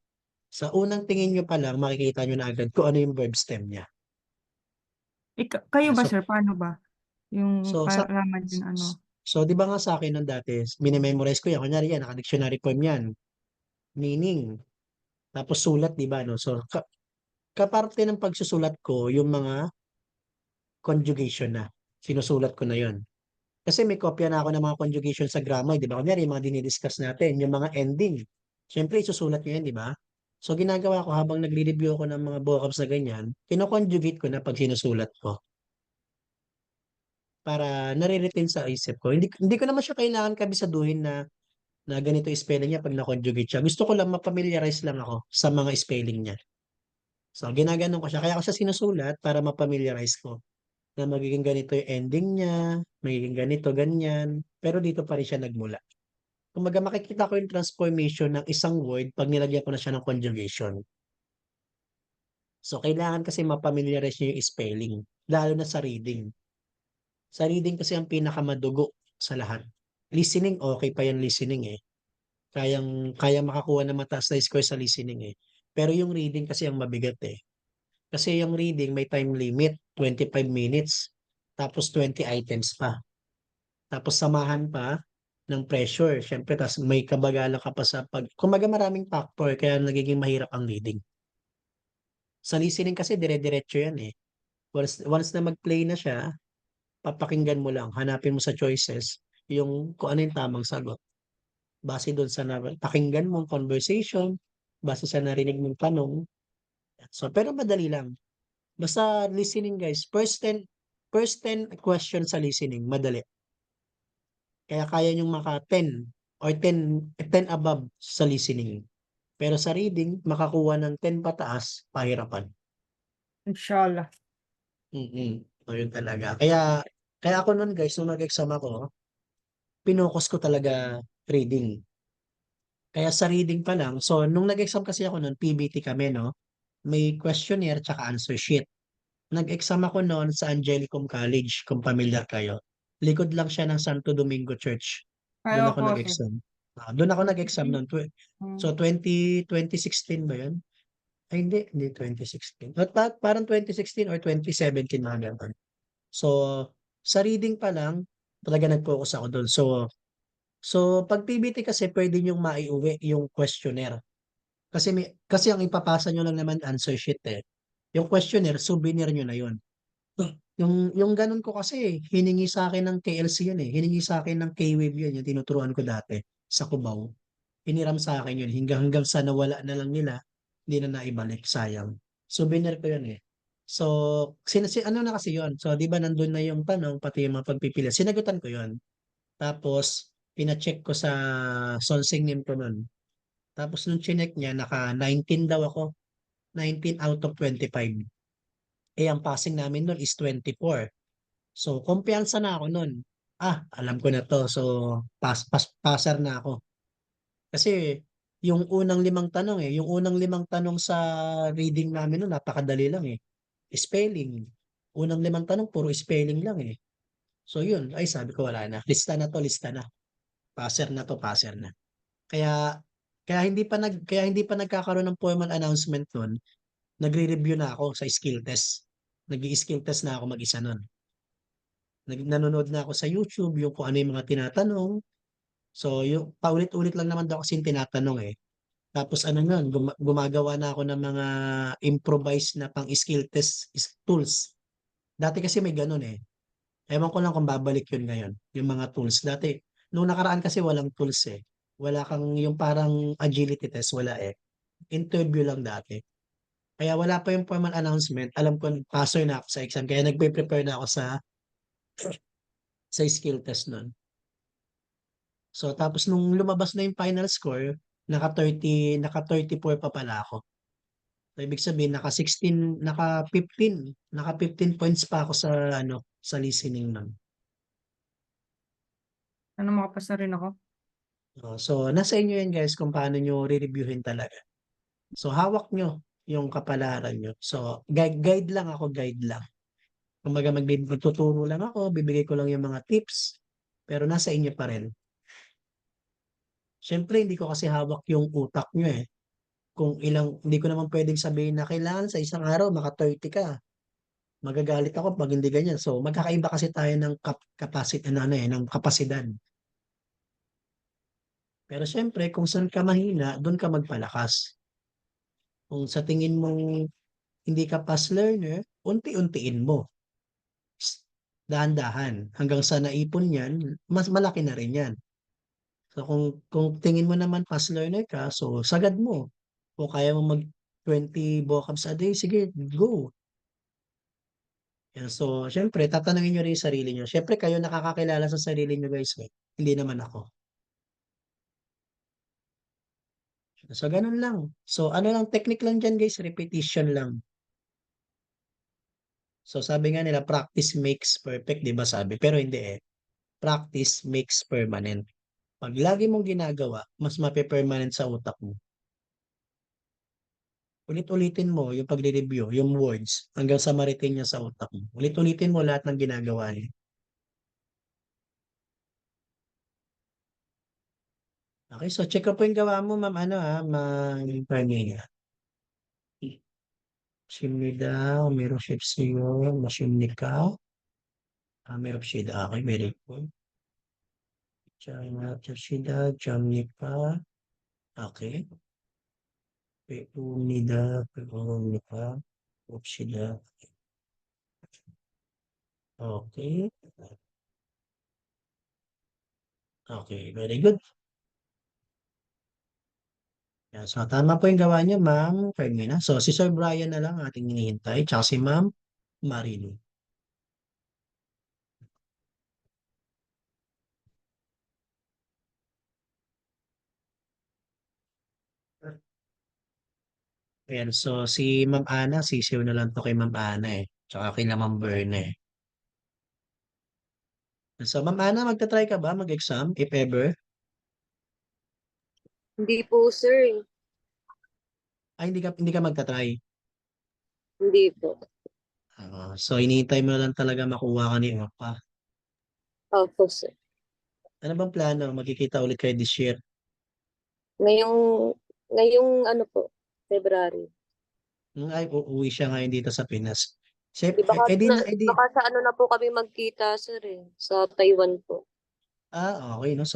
sa unang tingin nyo pa lang, makikita nyo na agad kung ano yung verb stem niya. Kayo ba, So, sir, paano ba? Yung so, sa, paraman yung ano. so, di ba nga sa akin nung dati, minimemorize ko yan. Kunyari yan, naka-dictionary form yan. Meaning, tapos sulat, di ba, no? So, kaparte ng pagsusulat ko, yung mga conjugation na. Sinusulat ko na yon. Kasi may kopya na ako ng mga conjugation sa grammar, di ba? Kunyari, yung mga dinidiscuss natin, yung mga ending. Siyempre, isusulat nyo yan, di ba? So, ginagawa ko habang nagre-review ako ng mga vocabs na ganyan, kino-conjugate ko na pag sinusulat ko para nare-retain sa isip ko. Hindi ko naman siya kailangan kabisaduhin na ganito yung spelling niya pag na-conjugate siya. Gusto ko lang mapamiliarize lang ako sa mga spelling niya. So, ginaganon ko siya. Kaya ako siya sinusulat para mapamiliarize ko na magiging ganito yung ending niya, magiging ganito, ganyan. Pero dito pa rin siya nagmula. Kumbaga makikita ko yung transformation ng isang word pag nilagyan ko na siya ng conjugation. So, kailangan kasi mapamiliarize niyo yung spelling, lalo na sa reading. Sa reading kasi ang pinakamadugo sa lahat. Listening, okay pa yan listening eh. Kaya makakuha ng mataas na score sa listening eh. Pero yung reading kasi ang mabigat eh. Kasi yung reading may time limit, 25 minutes, tapos 20 items pa. Tapos samahan pa ng pressure. Siyempre, tapos may kabagalan ka pa sa kumbaga maraming factor, kaya nagiging mahirap ang reading. Sa listening kasi, dire-diretso yan eh. Once na mag-play na siya, papakinggan mo lang, hanapin mo sa choices, yung kung ano yung tamang sagot. Base doon sa pakinggan mong conversation, base sa narinig mong tanong. So, pero madali lang. Basta listening guys, first 10 questions sa listening, madali. Kaya niyong maka 10 or 10 above sa listening. Pero sa reading, makakuha ng 10 pataas, pahirapan. Inshallah. So, yun talaga. Kaya ako nun guys, nung nag-exam ako, pinokus ko talaga reading. Kaya sa reading pa lang, so nung nag-exam kasi ako nun, PBT kami, no? May questionnaire tsaka answer sheet. Nag-exam ako noon sa Angelicum College, kung familiar kayo. Likod lang siya ng Santo Domingo Church. Ay, Doon ako opo, sir. nag-exam. Doon ako nag-exam noon. So 2016 ba yun? Ay hindi 2016. Parang 2016 or 2017 mga ganun. So sa reading pa lang, talaga nag-focus ako doon. So pag PBT kasi pwede niyong maiuwi yung questionnaire. Kasi ang ipapasa nyo lang naman answer sheet eh. Yung questionnaire, souvenir nyo na yun. Yung ganun ko kasi, hiningi sa akin ng KLC yan eh. Hiningi sa akin ng K-Wave yun, yung tinuturuan ko dati sa Cubao. Hiniram sa akin yun, hanggang sa nawala na lang nila, hindi na naibalik, sayang. Souvenir ko yun eh. So, ano na kasi yun? So, di ba nandun na yung tanong, pati yung mga pagpipili. Sinagutan ko yun. Tapos, pina-check ko sa Sonsing name ko nun. Tapos nung chinek niya, naka 19 daw ako. 19 out of 25. Eh, ang passing namin nun is 24. So, kumpiyansa na ako nun. Alam ko na to. So, passer na ako. Kasi, yung unang 5 tanong yung unang 5 tanong sa reading namin nun, napakadali lang eh. Spelling. Unang 5 tanong, puro spelling lang eh. So, yun. Ay, sabi ko, wala na. Lista na to, lista na. Passer na to, passer na. Kaya, kaya hindi pa nagkakaroon ng formal announcement nun, nagre-review na ako sa skill test. Nag-i-skill test na ako mag-isa nun. Nanonood na ako sa YouTube yung kung ano yung mga tinatanong. So, yung paulit-ulit lang naman daw kasi yung tinatanong eh. Tapos ano nun, gumagawa na ako ng mga improvised na pang-skill test tools. Dati kasi may ganun eh. Ewan ko lang kung babalik yun ngayon, yung mga tools. Dati, nung nakaraan kasi walang tools eh. Wala kang yung parang agility test, wala eh. Interview lang dati. Kaya wala pa yung formal announcement. Alam ko, passer na ako sa exam. Kaya nagpe-prepare na ako sa sa skill test nun. So, tapos nung lumabas na yung final score, naka 34 pa pala ako. So, ibig sabihin, naka 15 points pa ako sa, sa listening nun. Ano, makapasa rin ako? So, nasa inyo yan guys kung paano nyo re-reviewin talaga. So, hawak nyo yung kapalaran nyo. So, guide lang ako, guide lang. Kumbaga magtuturo lang ako, bibigay ko lang yung mga tips, pero nasa inyo pa rin. Siyempre, hindi ko kasi hawak yung utak nyo eh. Hindi ko naman pwedeng sabihin na kailangan sa isang araw maka 30 ka. Magagalit ako pag hindi ganyan. So, magkakaiba kasi tayo ng capacity, ng kapasidad. Pero siyempre, kung saan ka mahina, doon ka magpalakas. Kung sa tingin mong hindi ka fast learner, unti-untiin mo. Dahan-dahan. Hanggang sa naipon yan, mas malaki na rin yan. So kung tingin mo naman fast learner ka, so sagad mo. Kung kaya mo mag 20 vocabs a day, sige, go. Yan. So, syempre, tatanungin nyo rin yung sarili nyo. Syempre, kayo nakakakilala sa sarili nyo, guys. Eh. Hindi naman ako. So, ganun lang. So, ano lang, technique lang dyan, guys. Repetition lang. So, sabi nga nila, practice makes perfect, di ba sabi? Pero hindi eh. Practice makes permanent. Pag lagi mong ginagawa, mas mape-permanent sa utak mo. Ulit-ulitin mo yung pagre-review, yung words, hanggang sa ma-retain niya sa utak mo. Ulit-ulitin mo lahat ng ginagawa niya. Okay, so check ko po yung gawa mo, ma'am, ma'am Pamela. Simnida, meron shift sa'yo, masimnika. Meron shade, okay, very good. China, Chashida, Jamnika. Okay. Peunida, Upsida. Okay. Okay, very good. Yan, so tama po yung gawa niyo, ma'am Fermina. So si Sir Brian na lang ating hinihintay, tsaka si ma'am Marino. Ayan, so si Ma'am Ana, sisiw na lang to kay Ma'am Ana eh. Tsaka kay na Ma'am Berna eh. So Ma'am Ana, magta-try ka ba mag-exam if ever? Hindi po, sir. Ay, hindi ka magta-try. Hindi po. So hinihintay mo na lang talaga makuha ka ni Opa. Opo, sir. Ano bang plano? Magkikita ulit kayo this year? Ngayong, ngayong ano po, February. Ay, uuwi siya ngayon dito sa Pinas. Di Siyempre, baka, edi, baka sa ano na po kami magkita, sir eh. Sa Taiwan po. okay, no?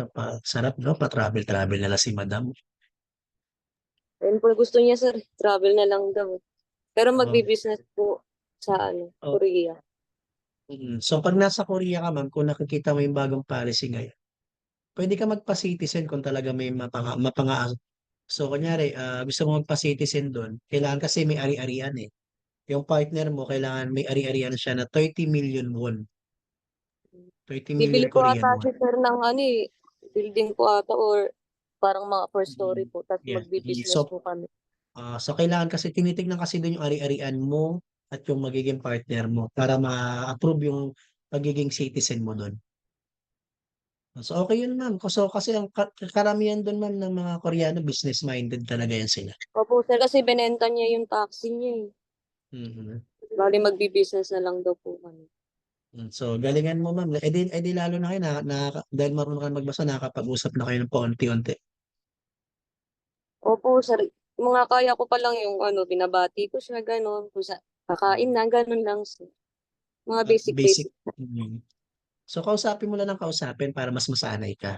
Sarap, no? Pa-travel-travel na lang si Madam. Ayun po gusto niya, sir. Travel na lang daw. Pero Oo. magbi-business po sa ano, Oh, Korea. So, pag nasa Korea ka, ma'am, kung nakikita mo yung bagong policy ngayon, pwede ka magpa-citizen kung talaga may mapanga. So, kunyari, gusto mo magpa-citizen doon, kailangan kasi may ari-arian eh. Yung partner mo, kailangan may ari-arian siya na 30 million won. 30 Bibili million po Korean ata won. si sir ng ano eh, building po ata or parang mga first story Mm, po. Tapos yeah. magbi-business So, po kami. so kailangan kasi tinitignan kasi doon yung ari-arian mo at yung magiging partner mo para ma-approve yung pagiging citizen mo doon. So okay yun ma'am. So kasi ang karamihan doon ma'am ng mga Koreano business-minded talaga yan sila. Opo sir, kasi binenta niya yung taxi niya eh. Mhm. Bali magbi-business na lang daw po kami. So galingan mo ma'am. Edi lalo na kayo dahil marunong kayo magbasa, nakakapag-usap na kayo ng paunti-unti. Opo sir, mga kaya ko pa lang yung ano, binabati ko siya, gano'n. Kung sa kakain na, gano'n lang sir. Mga Basic. basic-basic. Mhm. So kausapin mo lang ng kausapin para mas masanay ka.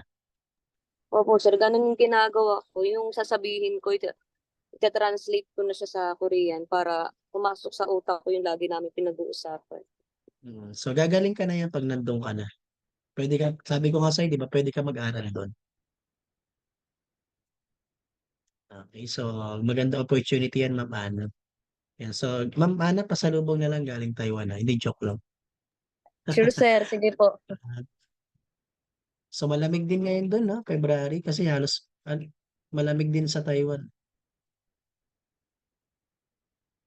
Opo sir, gano'n yung ginagawa ko. Yung sasabihin ko, ita-translate ko na siya sa Korean para pumasok sa utak ko yung lagi namin pinag-uusapan. So gagaling ka na yan pag nandun ka na. Pwede ka, sabi ko nga sa'yo, di ba, pwede ka mag-aral doon. Okay, so maganda opportunity yan, Ma'am Ana. Yan, so, Ma'am Ana, pasalubong na lang galing Taiwan na. Hindi, joke lang. Sure, sir. Sige po. So malamig din ngayon doon, no? February kasi halos malamig din sa Taiwan.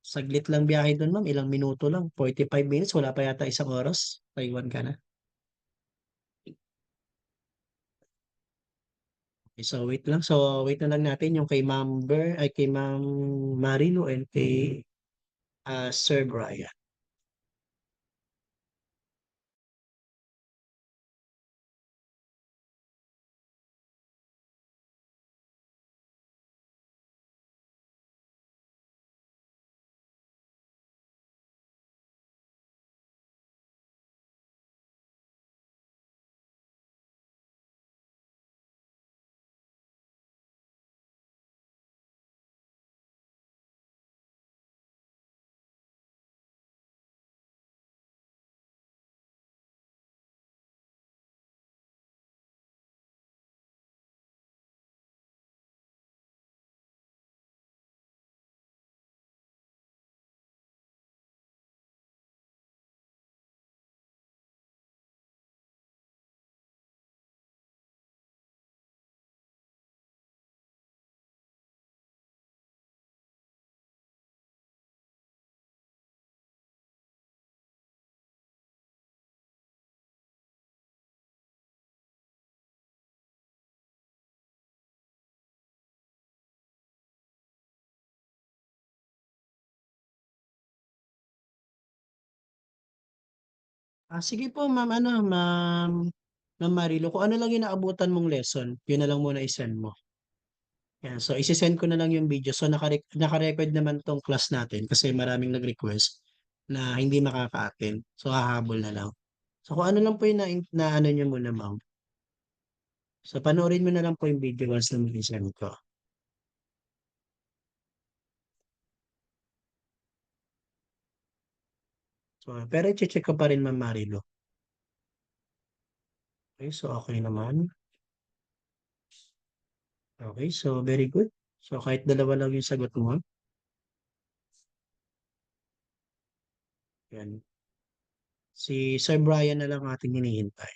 Saglit lang biyahe doon, ma'am. Ilang minuto lang. 45 minutes. Wala pa yata isang oras. Taiwan ka na. Okay, so wait lang. So wait na lang natin yung kay Ma'am ay kay Ma'am Marilo and kay Sir Brian. Sige po, ma'am, Ma'am Marilo, kung ano lang yung naabutan mong lesson, yun na lang muna i-send mo. Yan. So, isi-send ko na lang yung video. So, naka-record naman tong class natin kasi maraming nag-request na hindi makaka-attend. So, hahabol na lang. So, kung ano lang po yung na ano nyo muna, ma'am. So, panoorin mo na lang po yung video once na mag-send ko. So, pero i-check ko pa rin, Ma'am Marilo. Okay, so okay naman. Okay, so very good. So, kahit dalawa lang yung sagot mo. Yan. Si Sir Brian na lang ating hinihintay.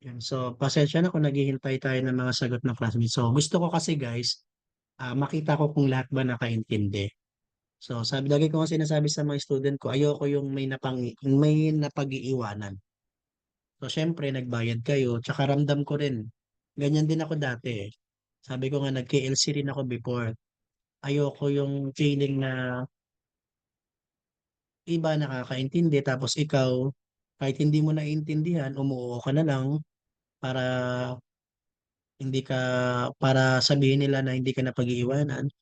Yan. So, pasensya na kung naghihintay tayo ng mga sagot ng classmates. So, gusto ko kasi guys, makita ko kung lahat ba nakaintindi. So, lagi ko nga sinasabi sa mga student ko, ayoko yung may napag-iiwanan. So, syempre, nagbayad kayo, tsaka ramdam ko rin. Ganyan din ako dati eh. Sabi ko nga, nag-KLC rin ako before. Ayoko yung feeling na iba nakakaintindi, tapos ikaw, kahit hindi mo naiintindihan, umuo ka na lang para hindi ka, para sabihin nila na hindi ka na pag-iiwanan.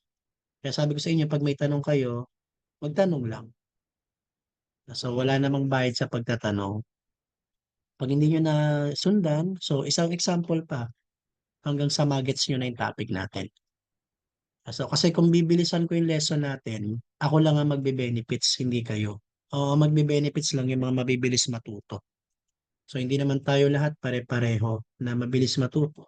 Kaya sabi ko sa inyo, pag may tanong kayo, magtanong lang. So, wala namang bayad sa pagtatanong. Pag hindi nyo na sundan, so isang example pa, hanggang sa magets nyo na yung topic natin. So, kasi kung bibilisan ko yung lesson natin, ako lang ang magbe-benefits, hindi kayo. O magbe-benefits lang yung mga mabibilis matuto. So, hindi naman tayo lahat pare-pareho na mabilis matuto.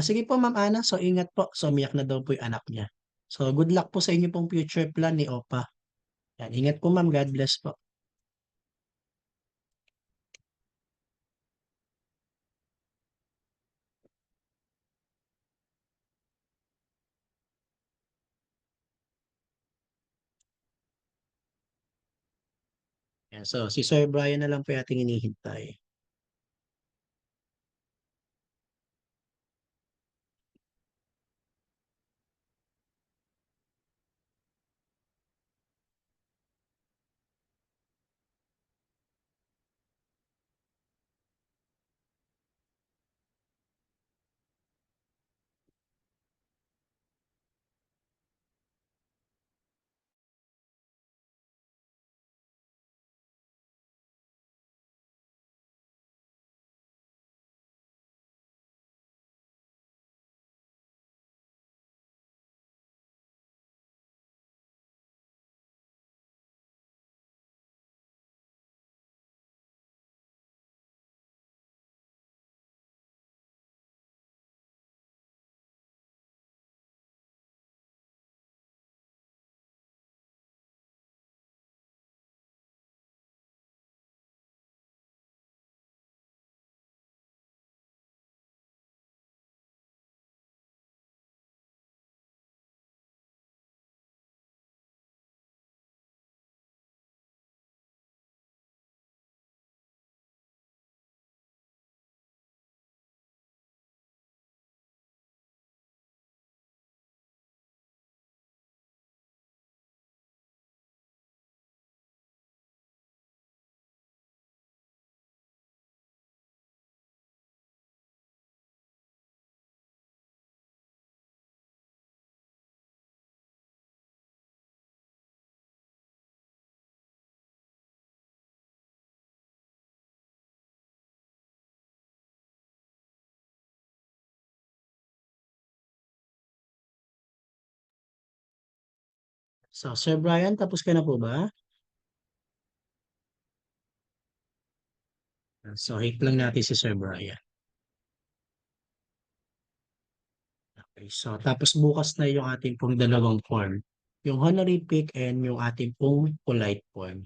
Sige po, Ma'am Ana. So, ingat po. So, umiyak na daw po yung anak niya. So, good luck po sa inyo pong future plan ni Opa. Yan. Ingat po, Ma'am. God bless po. Yan. So, si Sir Brian na lang po yung ating hinihintay. So, Sir Brian, tapos ka na po ba? So, hit lang natin si Sir Brian. Okay, so tapos bukas na yung ating pong dalawang form. Yung honorific and yung ating pong polite form.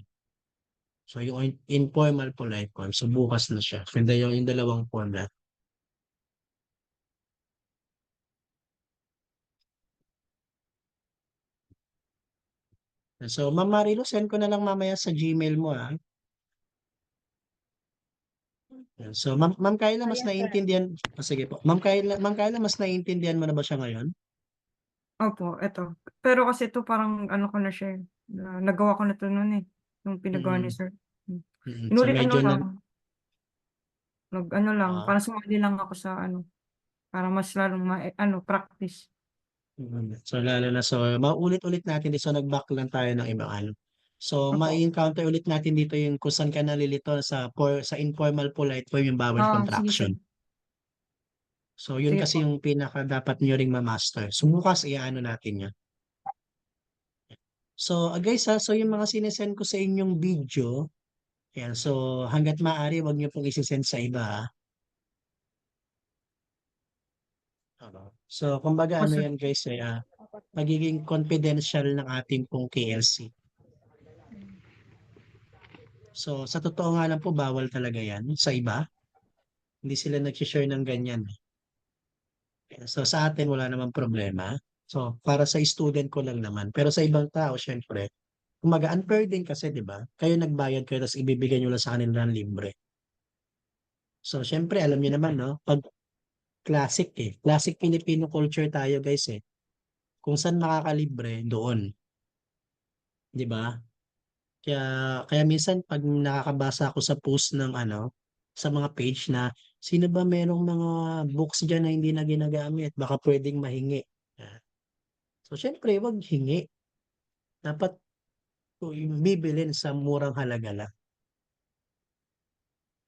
So, yung informal polite form. So, bukas na siya. So, yung dalawang form na. So, Ma'am Marilo, send ko na lang mamaya sa Gmail mo, ah. So, Ma'am Kayla, mas naiintindihan, sige po. Ma'am Kayla, mas naiintindihan mo na ba siya ngayon? Opo, eto. Pero kasi ito parang ano ko na siya, nagawa ko na ito noon eh, nung pinagawa ni Mm. sir. So, Inulit ano medyo lang, ano lang, ah, para sumali lang ako sa para mas lalong practice. So, lalo na, so, maulit-ulit natin dito. So, nag-back lang tayo ng ibang ano. So, Opo. ma-encounter ulit natin dito yung kung saan ka nalilito sa informal polite form yung bawal Sige sir. contraction. So, yun Sige kasi po. yung pinaka dapat nyo ring ma-master. So, bukas iaano natin yun. So, guys, so yung mga sinesend ko sa inyong video, ayan, so hangga't maaari, wag nyo pong isisend sa iba, ah. So, kumbaga Opo ano sir. yan guys, magiging confidential ng ating pong KLC. So, sa totoo nga lang po, bawal talaga yan sa iba. Hindi sila nag-share ng ganyan. So, sa atin, wala namang problema. So, para sa student ko lang naman. Pero sa ibang tao, syempre, kumaga unfair din kasi, di ba? Kayo nagbayad kayo, tapos ibibigay nyo lang sa kanila ng libre. So, syempre, alam niyo naman, no? Pag classic Classic Filipino culture tayo, guys, eh. Kung saan makakalibre, doon. Di ba? Kaya, kaya minsan, pag nakakabasa ako sa post ng ano, sa mga page na, sino ba merong mga books dyan na hindi na ginagamit? Baka pwedeng mahingi. Ah, So, syempre, wag hingi. Dapat bibilin sa murang halaga lang.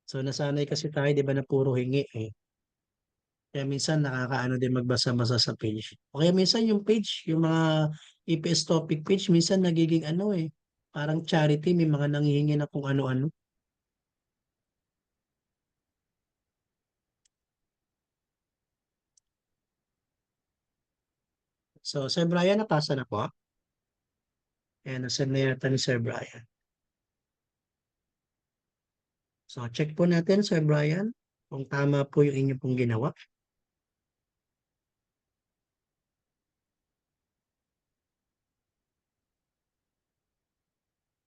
So, nasanay kasi tayo, di ba, na puro hingi, eh. Kaya minsan nakakaano din magbasa-basa sa page. O kaya minsan yung page, yung mga EPS topic page, minsan nagiging ano eh, parang charity, may mga nanghihingi na kung ano-ano. So, Sir Brian, napasa na po. Ayan, nasend na yata ni Sir Brian. So, check po natin, Sir Brian, kung tama po yung inyo pong ginawa.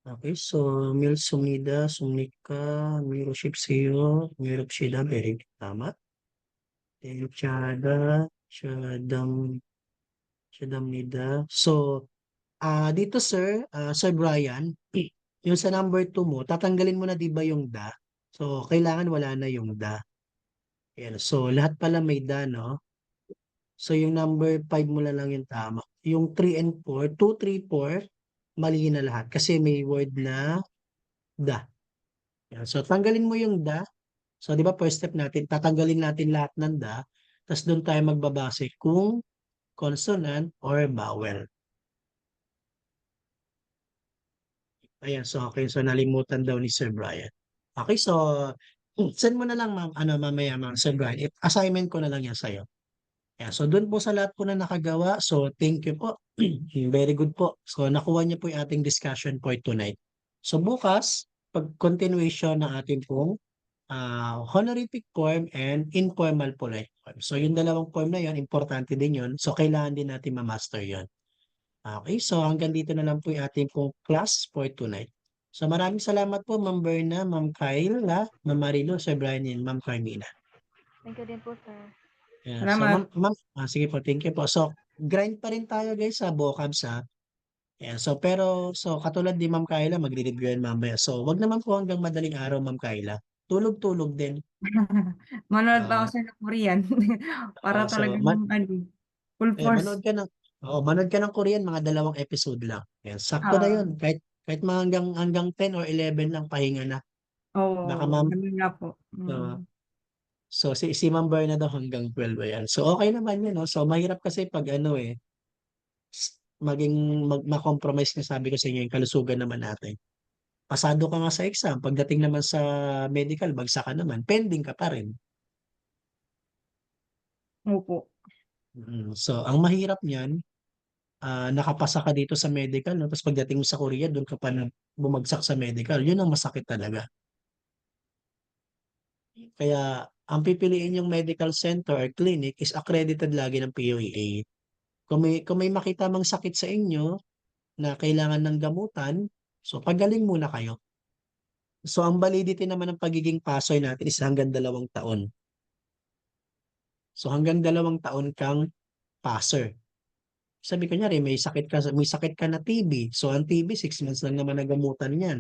Okay, so Mil Sumida, Sumika, Miroship Seo, Mirop Shida, very good. Tama. Chada, Shadam Nida. So, dito sir, Sir Brian, yung sa number 2 mo, tatanggalin mo na 'di ba yung da? So, kailangan wala na yung da. Ayan. So, lahat pala may da, no? So, yung number 5 mo na lang yung tama. Yung 3 and 4, 2, 3, 4, mali na lahat kasi may word na da. Ayan. So, tanggalin mo yung da. So, 'di ba first step natin, tatanggalin natin lahat ng da, tapos doon tayo magbabase kung consonant or vowel. Ayan, so okay. So nalimutan daw ni Sir Brian. Okay, so send mo na lang ma'am, mamaya ma'am Sir Brian. Assignment ko na lang yan sa'yo. Ayan, so doon po sa lahat po na nakagawa. So thank you po. Very good po. So nakuha niyo po yung ating discussion point tonight. So bukas, pag continuation ng ating pong honorific form and informal polite form. So yung dalawang form na yon, importante din yon. So kailangan din natin ma-master yon. Okay, so hanggang dito na lang po yung ating pong class for tonight. So maraming salamat po Ma'am Berna, Ma'am Kayla, Ma'am Marilo, Sir Brian, and Ma'am Carmina. Thank you din po, sir. Yeah, so Salamat. sige po, thank you po. So grind pa rin tayo guys sa vocabs ha. Yeah, so pero katulad ni Ma'am Kayla, magre-review yan mamaya. So wag naman po hanggang madaling araw Ma'am Kayla. Tulog-tulog din. Manood pa ako Ah, sa Korean. Para so talagang full manood force. ka ng manood ka ng Korean, mga 2 episode lang. Yan, sakto na Ah, 'yun. Kahit mga hanggang 10 or 11 lang pahinga na. Baka Oo, ganun nga po. uh, si Ma'am Berna daw hanggang 12 ayan. So okay naman 'yun, no. So mahirap kasi pag ano ma-compromise na sabi ko sa inyo yung kalusugan naman natin. Pasado ka nga sa exam, pagdating naman sa medical, bagsak ka naman, pending ka pa rin. Opo. So, ang mahirap niyan, nakapasa ka dito sa medical, no? Tapos pagdating mo sa Korea, doon ka pa na bumagsak sa medical. Yun ang masakit talaga. Kaya, ang pipiliin yung medical center or clinic is accredited lagi ng POEA. Kung may makita mang sakit sa inyo na kailangan ng gamutan, so pagaling muna kayo. So, ang validity naman ng pagiging pasoy natin is hanggang 2 taon. So, hanggang 2 taon kang passer. Sabi ko nyari, may sakit ka na TB. So, ang TB, 6 months lang naman nagamutan yan.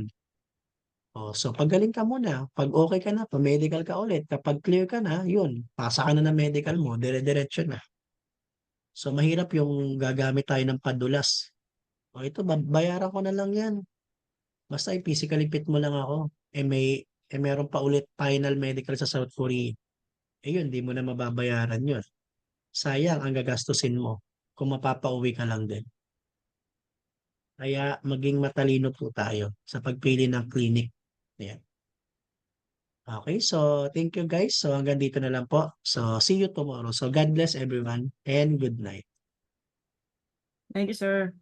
So pagaling ka muna. Pag okay ka na, pa-medical ka ulit. Kapag clear ka na, yun, pasa ka na ng medical mo, dire-diretso na. So, mahirap yung gagamit tayo ng padulas. Ito, bayaran ko na lang yan. Basta physically fit mo lang ako. Meron pa ulit final medical sa South Korea. Yun, di mo na mababayaran yun. Sayang ang gagastusin mo kung mapapauwi ka lang din. Kaya maging matalino po tayo sa pagpili ng clinic. Ayan. Okay, so thank you guys. So hanggang dito na lang po. So see you tomorrow. So God bless everyone and good night. Thank you, sir.